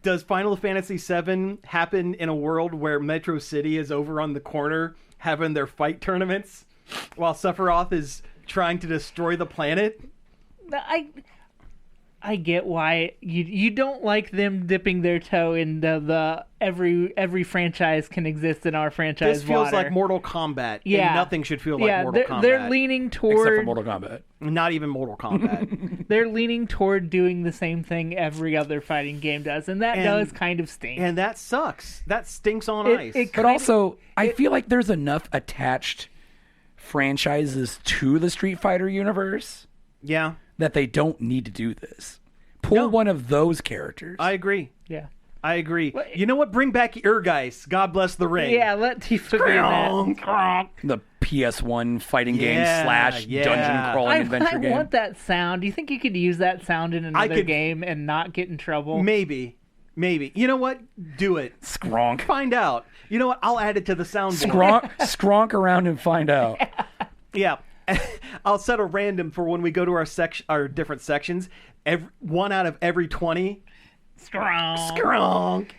Does Final Fantasy VII happen in a world where Metro City is over on the corner having their fight tournaments while Sephiroth is trying to destroy the planet? I get why you don't like them dipping their toe into the every franchise can exist in our franchise. This feels water. like Mortal Kombat. Yeah. And nothing should feel like Mortal Kombat. they're leaning Except for toward Mortal Kombat. Not even Mortal Kombat. they're leaning toward doing the same thing every other fighting game does, and that And- does kind of stink. And that sucks. That stinks on It- ice. it But also, I feel like there's enough attached franchises to the Street Fighter universe yeah, that they don't need to do this. Pull No. one of those characters. I agree. yeah, I agree. You know what? Bring back Urgeist. God bless the ring. yeah. Let Tifa be in that. the PS1 fighting game Yeah, / yeah. dungeon crawling I adventure game. want that sound. Do you think you could use that sound in another could- game and not get in trouble? Maybe. You know what? Do it. Skronk. Find out. You know what? I'll add it to the soundboard. Skronk around and find out. Yeah. I'll set a random for when we go to our different sections. One out of every 20. Strong. Skronk.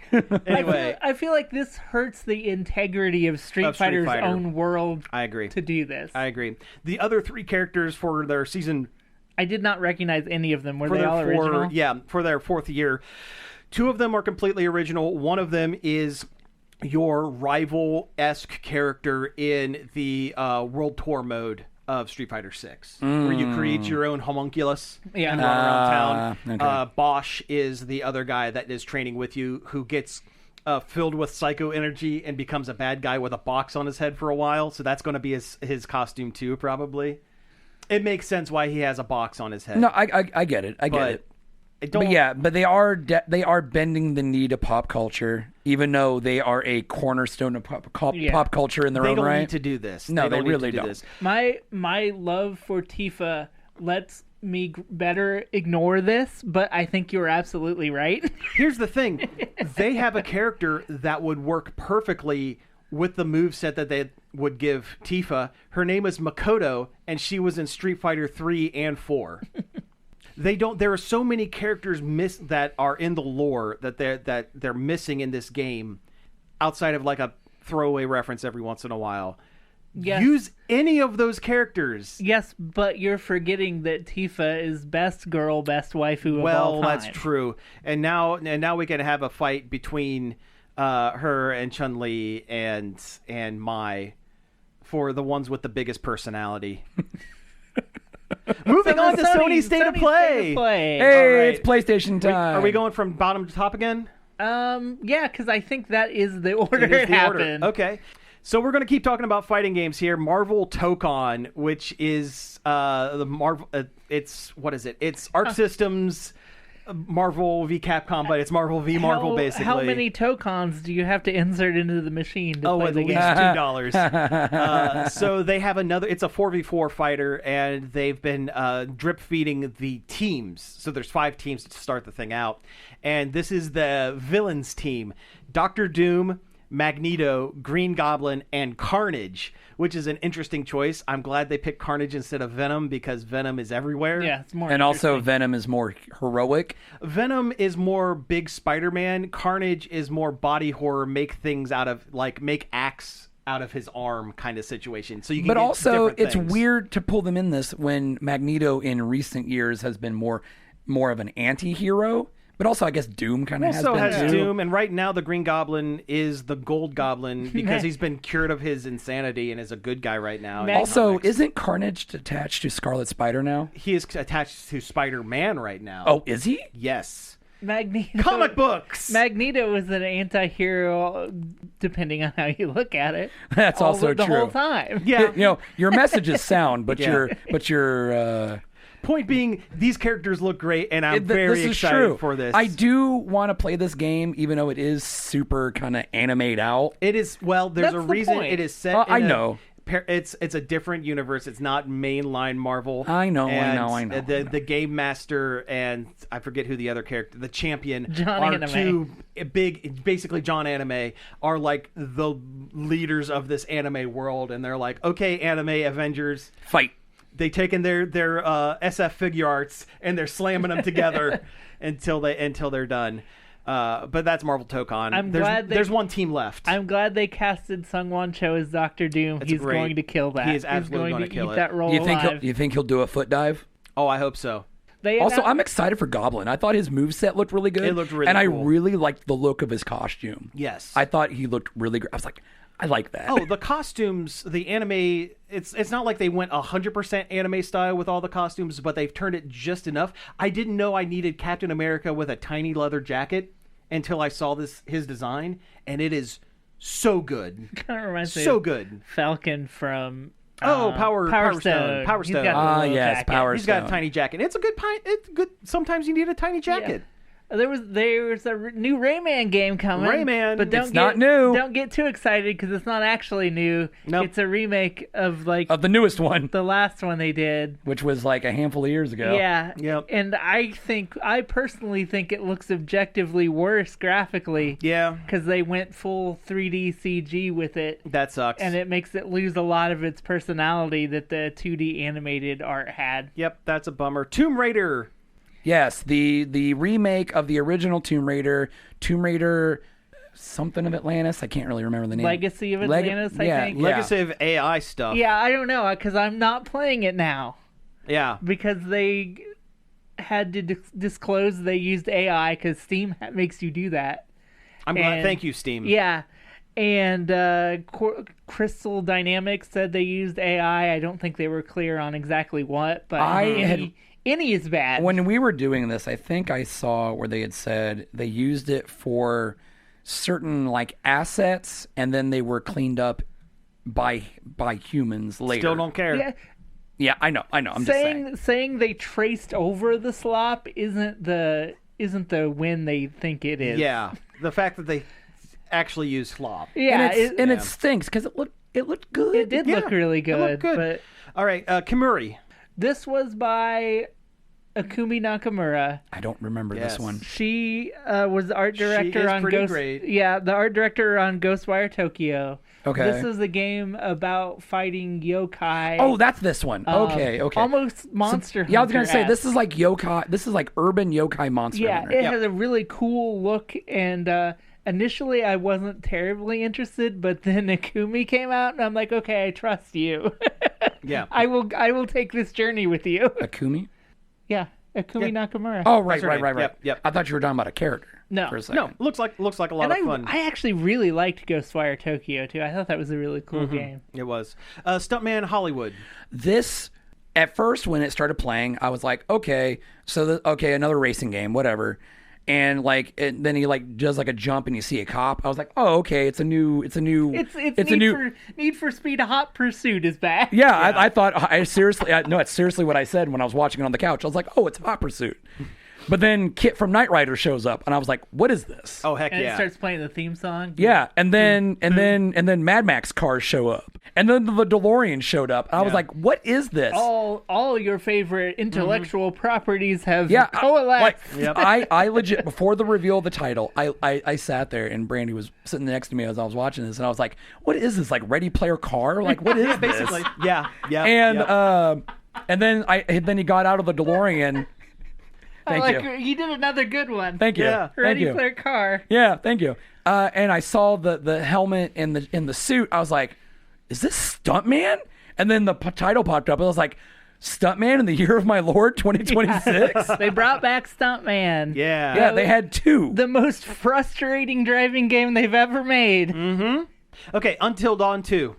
Anyway, I feel like this hurts the integrity of Street Of Street Fighter's Fighter. own world I agree. to do this. I agree. The other 3 characters for their season I did not recognize any of them. Were for they their all original? for their 4th year. 2 of them are completely original. One of them is your rival-esque character in the World Tour mode of Street Fighter 6, where you create your own homunculus Yeah. and run around town. okay. Bosch is the other guy that is training with you, who gets filled with psycho energy and becomes a bad guy with a box on his head for a while. So that's going to be his costume too, probably. it makes sense why he has a box on his head. No, I get it. I get but it. I don't. But yeah, but they are bending the knee to pop culture, even though they are a cornerstone of pop culture in their they own don't right. need to do this. No, they don't need really to do don't. This. My love for Tifa lets me better ignore this, but I think you're absolutely right. Here's the thing: they have a character that would work perfectly with the moveset that they would give Tifa. Her name is Makoto, and she was in Street Fighter 3 and 4. They don't. There are so many characters that are in the lore that they're missing in this game, outside of like a throwaway reference every once in a while. Yes. Use any of those characters. Yes, but you're forgetting that Tifa is best girl, best waifu of all Well, time. that's true. And now we can have a fight between her and Chun-Li and Mai for the ones with the biggest personality. Moving on to Sony State of Play. Hey, All right. it's PlayStation time. Are we going from bottom to top again? Yeah, because I think that is the order It is it the order. happened. Okay. So we're going to keep talking about fighting games here. Marvel Tokon, which is the Marvel. It's what is it? It's Arc Systems, Marvel v Capcom, but it's Marvel v Marvel basically. How many Tokons do you have to insert into the machine to play At the least game? $2. So they have another. It's a 4v4 fighter, and they've been drip feeding the teams. So there's 5 teams to start the thing out, and this is the villains team: Doctor Doom, Magneto, Green Goblin, and Carnage, which is an interesting choice. I'm glad they picked Carnage instead of Venom because Venom is everywhere. Yeah, it's more. And also, interesting. Venom is more heroic. Venom is more big Spider-Man. Carnage is more body horror, make axe out of his arm kind of situation. So you can But get also, different it's things. weird to pull them in this when Magneto in recent years has been more of an anti-hero. But also, I guess Doom kind of Also has has been too. Doom, and right now the Green Goblin is the Gold Goblin because he's been cured of his insanity and is a good guy right now. in Also, comics. isn't Carnage attached to Scarlet Spider now? he is attached to Spider-Man right now. Oh, is he? yes. Magneto. Comic books. Magneto is an anti-hero, depending on how you look at it. That's also the true. whole time. Yeah. You know, your message is sound, but Yeah. your Point being, these characters look great, and I'm very this is excited true. for this. I do want to play this game, even though it is super kind of animate out. It is there's That's a the reason point. it is set. I in a- know. It's a different universe. It's not mainline Marvel. I know. The game master and I forget who the other character, the champion, John are Anime. two big, basically John Anime are like the leaders of this anime world, and they're like, okay, Anime Avengers. Fight. They taken their SF figure arts and they're slamming them together until they're done. But that's Marvel Tokon. There's one team left. I'm glad they casted Sung-Won Cho as Doctor Doom. He's great. going to kill that. He is absolutely He's gonna going to kill eat it. that role You think alive. he'll do a foot dive? Oh, I hope so. They Also, announced- I'm excited for Goblin. I thought his moveset looked really good. It looked really and cool. I really liked the look of his costume. Yes. I thought he looked really great. I was like, I like that. Oh, the costumes, the anime, it's not like they went 100% anime style with all the costumes, but they've turned it just enough. I didn't know I needed Captain America with a tiny leather jacket until I saw his design, and it is so good. kind of reminds me So of good. Falcon from Power Stone. Power He's Stone. got a little yes, jacket. Power He's got a Stone. tiny jacket. It's good. Sometimes you need a tiny jacket. There was a new Rayman game coming. Rayman. but don't It's get, not new. Don't get too excited because it's not actually new. Nope. It's a remake of Of the newest one, the last one they did. which was like a handful of years ago. Yeah. Yep. And I personally think it looks objectively worse graphically. Yeah, Because they went full 3D CG with it, that sucks. and it makes it lose a lot of its personality that the 2D animated art had. Yep, that's a bummer. Tomb Raider. Yes, the remake of the original Tomb Raider something of Atlantis. I can't really remember the name. Legacy of Atlantis, I think. Legacy of AI stuff. Yeah, I don't know, because I'm not playing it now. Yeah. Because they had to disclose they used AI, because Steam makes you do that. I'm glad. And- Thank you, Steam. Yeah. And Crystal Dynamics said they used AI. I don't think they were clear on exactly what, but any is bad. When we were doing this, I think I saw where they had said they used it for certain like assets, and then they were cleaned up by humans later. Still don't care. Yeah, Yeah, I know. I'm just saying. saying they traced over the slop isn't the win they think it is. Yeah, the fact that they actually use slop. Yeah, It stinks because it looked good. it did look really It looked good. good. But All right, Kimuri. this was by Akumi Nakamura. I don't remember Yes. this one. She was the art director is on pretty Ghost. great. Yeah, the art director on Ghostwire Tokyo. Okay. This is a game about fighting yokai. Oh, that's this one. Okay. Almost Monster Yeah, I was gonna say Hunter-esque. this is like yokai. This is like urban yokai monster. Yeah, Hunter. it has a really cool look, and initially I wasn't terribly interested, but then Akumi came out, and I'm like, okay, I trust you. Yeah. I will take this journey with you. Akumi. Yeah, Akumi Nakamura. Oh, right. That's her name. Yep. I thought you were talking about a character. No. For a second. No, looks like a lot and of fun. I actually really liked Ghostwire Tokyo too. I thought that was a really cool game. It was. Stuntman Hollywood. This, at first, when it started playing, I was like, okay, so another racing game, whatever. And then he does like a jump and you see a cop. I was like, oh, okay, it's a new. It's Need for Speed Hot Pursuit is back. Yeah, I thought it's seriously what I said when I was watching it on the couch. I was like, oh, it's Hot Pursuit. But then Kit from Knight Rider shows up, and I was like, "What is this?" Oh heck And yeah! it starts playing the theme song. Yeah, and then Mad Max cars show up, and then the DeLorean showed up. And I was like, "What is this?" All your favorite intellectual properties have Yeah, coalesced. I legit before the reveal of the title, I sat there and Brandy was sitting next to me as I was watching this, and I was like, "What is this? Like Ready Player Car? Like what is this?" Basically, yeah. And then he got out of the DeLorean. Thank you. You did another good one. Thank you. Yeah. Thank Ready you. Player Car. Yeah, thank you. And I saw the helmet and the suit. I was like, "Is this Stuntman?" And then the title popped up. And I was like, "Stuntman in the Year of My Lord 2026." They brought back Stuntman. Yeah. Yeah, they had two. The most frustrating driving game they've ever made. Okay, Until Dawn 2.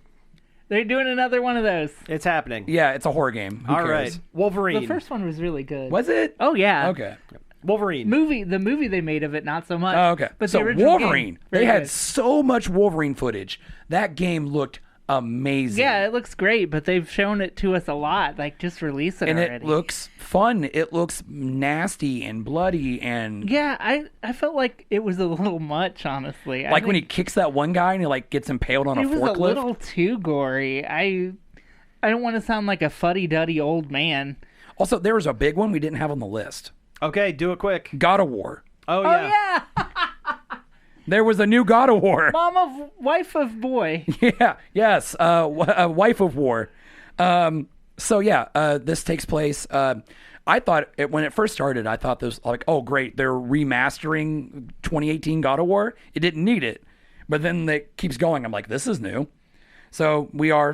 They're doing another one of those. It's happening. Yeah, it's a horror game. Who All cares? right. Wolverine. The first one was really good. Was it? Oh yeah. Okay. Wolverine. The movie they made of it, not so much. Oh, okay. But so the original Wolverine, game, very they had good. so much Wolverine footage. That game looked amazing. Yeah, it looks great, but they've shown it to us a lot. Like, just release it and already. it looks fun. It looks nasty and bloody and Yeah, I felt like it was a little much, honestly. like when he kicks that one guy and he like gets impaled on a it was forklift. a little too gory. I don't want to sound like a fuddy-duddy old man. Also, there was a big one we didn't have on the list. Okay, do it quick. God of War. Oh Oh yeah. yeah, There was a new God of War. wife of boy. Yeah. Yes. Wife of War. So yeah, this takes place. I thought when it first started, I thought this like, oh great, they're remastering 2018 God of War. It didn't need it, but then it keeps going. I'm like, this is new. So we are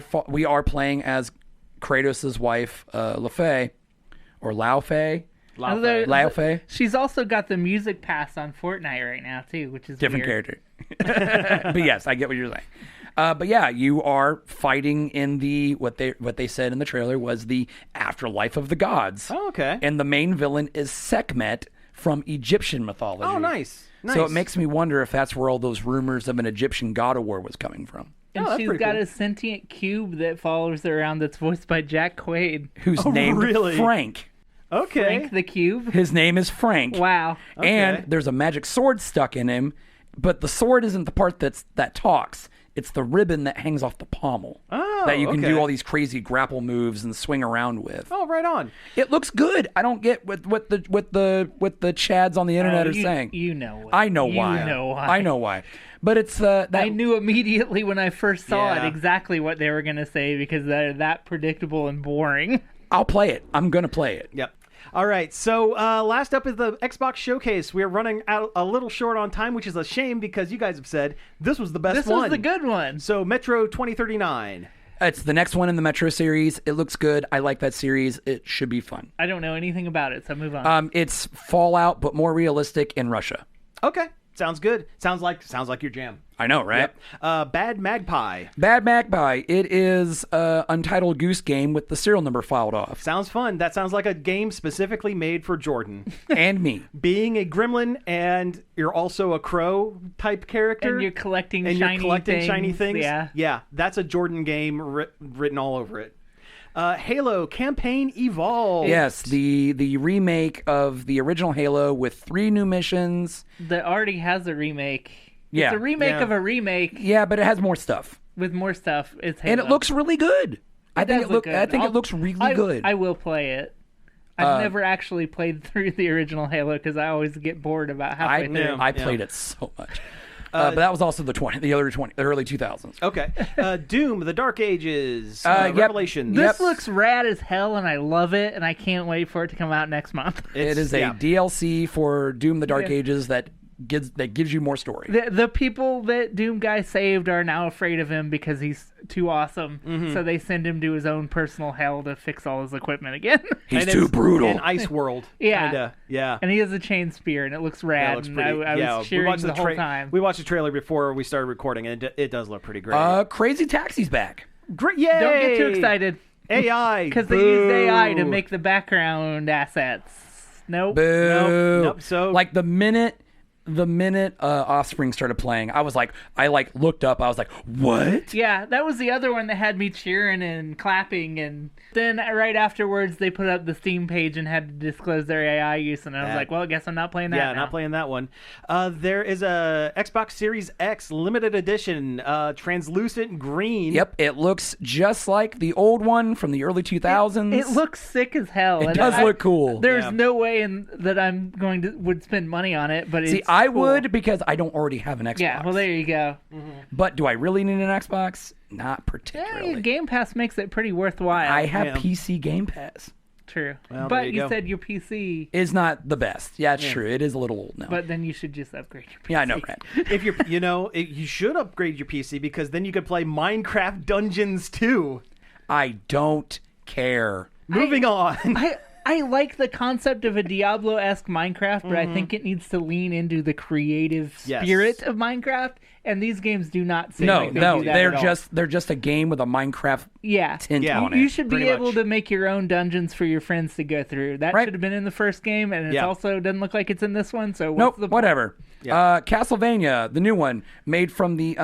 playing as Kratos' wife, Laufey, or Laufey. Although- Laufey. She's also got the music pass on Fortnite right now too, which is Different weird. character. But yes, I get what you're saying. But yeah, you are fighting in the what they said in the trailer was the afterlife of the gods. Oh, okay. And the main villain is Sekhmet from Egyptian mythology. Oh, nice. So it makes me wonder if that's where all those rumors of an Egyptian God of War was coming from. And that's she's pretty got cool. a sentient cube that follows her around that's voiced by Jack Quaid. Who's Oh, named really? Frank. Okay. Frank the Cube. His name is Frank. Wow. And there's a magic sword stuck in him, but the sword isn't the part that talks. It's the ribbon that hangs off the pommel. Oh, that you can okay. do all these crazy grapple moves and swing around with. Oh, right on. It looks good. I don't get what the chads on the internet are saying. You know what. I know You why. know why. I know why. But it's that I knew immediately when I first saw Yeah. it exactly what they were going to say because they're that predictable and boring. I'll play it. I'm gonna play it. Yep. All right, so last up is the Xbox Showcase. We're running out a little short on time, which is a shame because you guys have said this was the best This one. was the good one. So Metro 2039. It's the next one in the Metro series. It looks good. I like that series. It should be fun. I don't know anything about it, so move on. It's Fallout, but more realistic in Russia. Okay, sounds good. Sounds like your jam. I know, right? Yep. Bad Magpie. Bad Magpie. It is Untitled Goose Game with the serial number filed off. Sounds fun. That sounds like a game specifically made for Jordan. And me. Being a gremlin and you're also a crow type character. And you're collecting and shiny you're collecting things. shiny things. Yeah. Yeah, that's a Jordan game written all over it. Halo Campaign Evolved. Yes, the remake of the original Halo with 3 new missions. That already has a remake. Yeah. It's a remake Yeah. of a remake Yeah, but it has more stuff. with more stuff. It's Halo. And it looks really good. I think does look I good. think I'll- it looks really good. I will play it. I've never actually played through the original Halo because I always get bored about halfway through. I played it so much. But that was also the early 2000s. Okay. Doom, The Dark Ages, Yep. Revelations. This looks rad as hell, and I love it, and I can't wait for it to come out next month. It is a yeah. DLC for Doom: The Dark Yeah. Ages that gives you more story. The people that Doom guy saved are now afraid of him because he's too awesome. So they send him to his own personal hell to fix all his equipment again. He's And too it's brutal. In Ice World. Yeah. Kinda. Yeah. And he has a chain spear, and it looks rad. That looks and pretty. I was cheering the whole time. We watched the trailer before we started recording, and it does look pretty great. Crazy Taxi's back. Great! Yay! Don't get too excited AI because they used AI to boo. make the background assets. Nope. Boo. Nope, so- like the minute Offspring started playing, I looked up. I was like, what? Yeah, that was the other one that had me cheering and clapping, and then right afterwards they put up the Steam page and had to disclose their AI use, and I was like, well, I guess I'm not playing that. Yeah, now. not playing that one. There is a Xbox Series X limited edition, translucent green. Yep, it looks just like the old one from the early 2000s. It looks sick as hell. It does look cool. There's Yeah. no way that I'm would spend money on it, but See, it's I cool. would because I don't already have an Xbox. Yeah, well, there you go. But do I really need an Xbox? Not Yeah, particularly. Game Pass makes it pretty worthwhile. I have Yeah. PC Game Pass. True, Well, there but you you go. said your PC. It's not the best. Yeah, it's true. It is a little old now. But then you should just upgrade your PC. yeah, I know, right? If you're, you should upgrade your PC because then you could play Minecraft Dungeons 2. I don't care. Moving on. I like the concept of a Diablo-esque Minecraft, but I think it needs to lean into the creative Yes. spirit of Minecraft, and these games do not seem No, like they no, do that they're at all. just a game with a Minecraft Yeah. tint Yeah. on it. You should be pretty able much. to make your own dungeons for your friends to go through. That Right. should have been in the first game, and it Yeah. also doesn't look like it's in this one. So Nope, what's the point? whatever. Yeah. Castlevania, the new one, made from the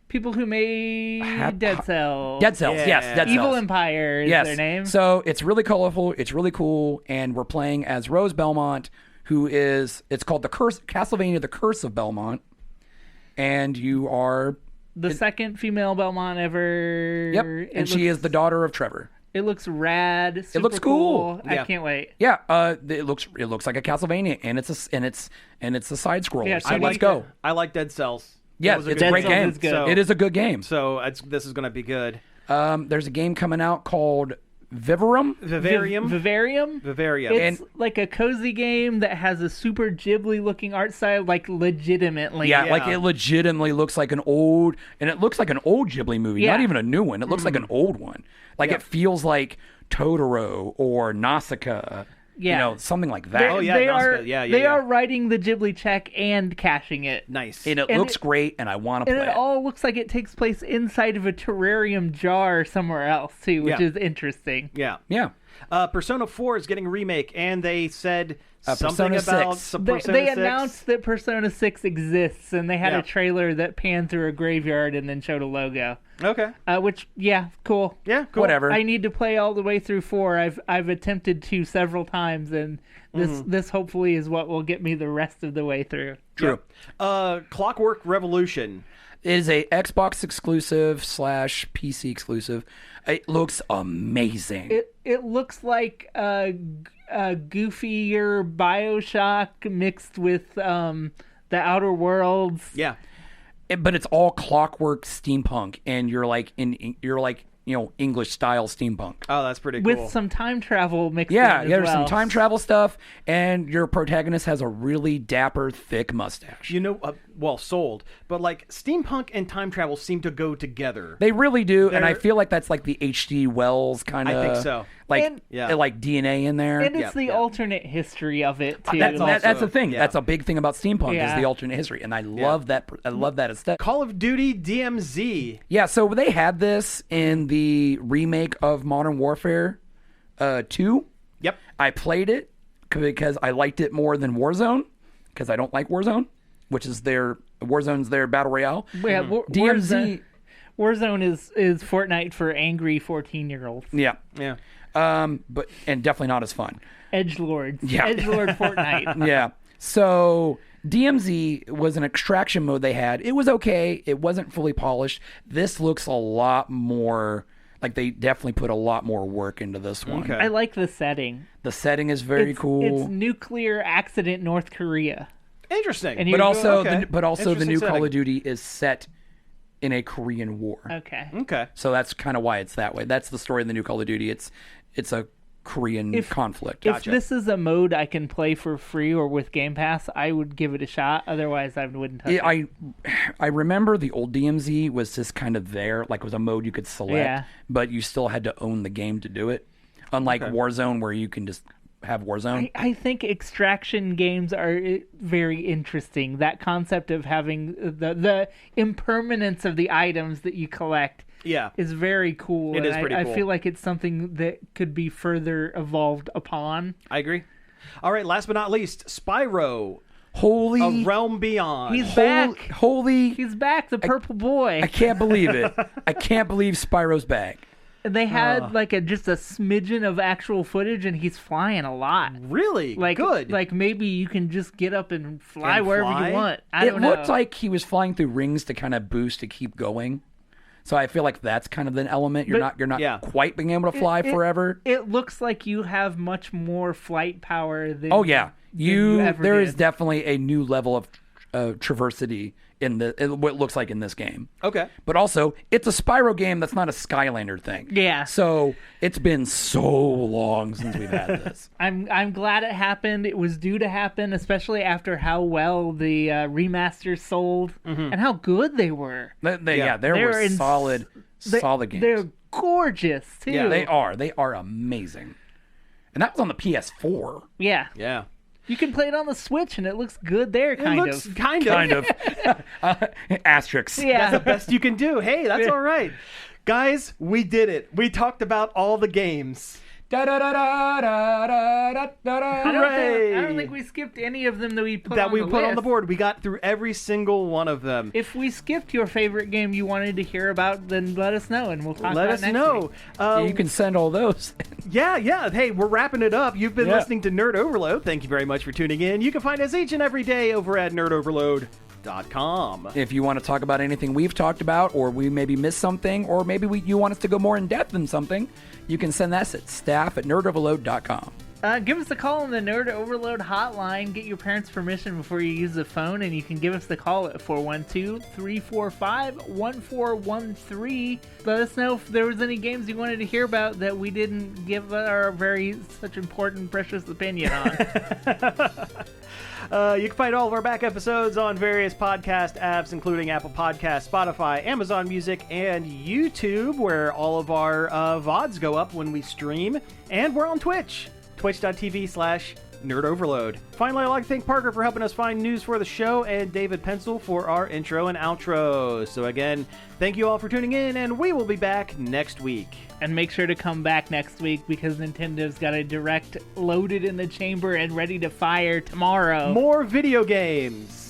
People who made Dead Cells, Dead Cells. Yes, Yeah. Dead Evil Cells. Empire is Yes. their name. So it's really colorful. It's really cool, and we're playing as Rose Belmont, who is. It's called the Curse Castlevania: The Curse of Belmont, and you are. the second female Belmont ever. Yep, It and she looks- is the daughter of Trevor. It looks rad. Super looks cool. Yeah. I can't wait. Yeah, it looks like a Castlevania, and it's a side scroller. Yeah, so I let's like go. I like Dead Cells. Yeah, That was it's a good great Cells game. is good. So, It is a good game. So this is going to be good. There's a game coming out called Vivarium. Vivarium. Vivarium. Vivarium. It's like a cozy game that has a super Ghibli-looking art style, like legitimately. Yeah, Yeah. like it legitimately looks like an old, and it looks like an old Ghibli movie, not Yeah. even a new one. It looks like an old one. Like it feels like Totoro or Nausicaa. Yeah. You know, something like They're- that. Oh, yeah, they Nausicaa. are. Yeah, they yeah. are writing the Ghibli check and cashing it. Nice. And it and looks it- great, and I want to And play it it. all looks like it takes place inside of a terrarium jar somewhere else too, which Yeah. is interesting. Yeah. Yeah. Persona 4 is getting a remake, and they said something Persona about 6. some They, Persona they 6. announced that Persona 6 exists, and they had Yeah. a trailer that panned through a graveyard and then showed a logo. Okay. Which, yeah, cool. Yeah, cool. Whatever. I need to play all the way through 4. I've attempted to several times, and this hopefully is what will get me the rest of the way through. True. Clockwork Revolution. It is a Xbox exclusive / PC exclusive. It looks amazing. It looks like a goofier BioShock mixed with the Outer Worlds. Yeah. But it's all clockwork steampunk, and you're like English style steampunk. Oh, that's pretty cool. With some time travel mixed Yeah, in as there's well. some time travel stuff, and your protagonist has a really dapper, thick mustache. Sold. But like steampunk and time travel seem to go together. They really do, and I They're- feel like that's like the H.G. Wells kind of. I think so. Like, And- Yeah. like DNA in there. And it's Yeah, the yeah. alternate history of it too. That's, Like, that's the thing. yeah. That's a big thing about steampunk is Yeah. the alternate history, and I love that. I love that aesthetic. Call of Duty DMZ. Yeah, so they had this in the remake of Modern Warfare 2. Yep. I played it because I liked it more than Warzone, because I don't like Warzone, which is Warzone's their battle royale. yeah, DMZ. Warzone is Fortnite for angry 14-year-olds. Yeah. Yeah. But definitely not as fun. Edgelords. Yeah. Edgelord Fortnite. Yeah. So DMZ was an extraction mode they had. It was okay. It wasn't fully polished. This looks a lot more like they definitely put a lot more work into this one. Okay. I like the setting. The setting is very cool. It's nuclear accident North Korea. Interesting. And but you- also, okay. the Interesting new Call setting. of Duty is set in a Korean war. Okay. Okay. So that's kind of why it's that way. That's the story in the new Call of Duty. It's a Korean conflict. If this is a mode I can play for free or with Game Pass, I would give it a shot. Otherwise, I wouldn't touch it. I remember the old DMZ was just kind of there, like it was a mode you could select, Yeah. but you still had to own the game to do it. Unlike Warzone, where you can just have Warzone. I think extraction games are very interesting. That concept of having the impermanence of the items that you collect Yeah. is very cool. It and is pretty I cool. feel like it's something that could be further evolved upon. I agree. All right. Last but not least, Spyro, Holy, A Realm Beyond. He's back. holy! He's back, the purple boy. I can't believe it. I can't believe Spyro's back. And they had just a smidgen of actual footage, and he's flying a lot. really good. Like maybe you can just get up and fly And wherever fly? you want. I It don't know. looked like he was flying through rings to kind of boost to keep going. So I feel like that's kind of an element. You're not Yeah. quite being able to fly forever. It looks like you have much more flight power than. Oh yeah, you ever there is did. definitely a new level of traversity in what it looks like in this game. okay. But also, it's a Spyro game that's not a Skylander thing. Yeah. So it's been so long since we've had this. I'm glad it happened. It was due to happen, especially after how well the remasters sold and how good they were. There They're were solid games. They're gorgeous too. Yeah, They are amazing. And that was on the PS4. Yeah. Yeah. You can play it on the Switch, and it looks good there. It looks kind of. Asterisks. Yeah. That's the best you can do. Hey, that's all right. Guys, we did it. We talked about all the games. I Hooray! don't think we skipped any of them that we put That on we the put on the list. board. We got through every single one of them. If we skipped your favorite game you wanted to hear about, then let us know, and we'll talk Let about us it next know. week. You can send all those. Yeah. Hey, we're wrapping it up. You've been Yeah. listening to Nerd Overload. Thank you very much for tuning in. You can find us each and every day over at nerdoverload.com. If you want to talk about anything we've talked about, or we maybe missed something, or maybe you want us to go more in depth in something, you can send that at staff@nerdoverload.com. Give us a call on the Nerd Overload hotline. Get your parents' permission before you use the phone, and you can give us the call at 412-345-1413. Let us know if there was any games you wanted to hear about that we didn't give our such important, precious opinion on. You can find all of our back episodes on various podcast apps, including Apple Podcasts, Spotify, Amazon Music, and YouTube, where all of our VODs go up when we stream. And we're on Twitch, twitch.tv/nerdoverload. Finally, I'd like to thank Parker for helping us find news for the show, and David Pencil for our intro and outro. So again, thank you all for tuning in, and we will be back next week. And make sure to come back next week, because Nintendo's got a Direct loaded in the chamber and ready to fire tomorrow. More video games.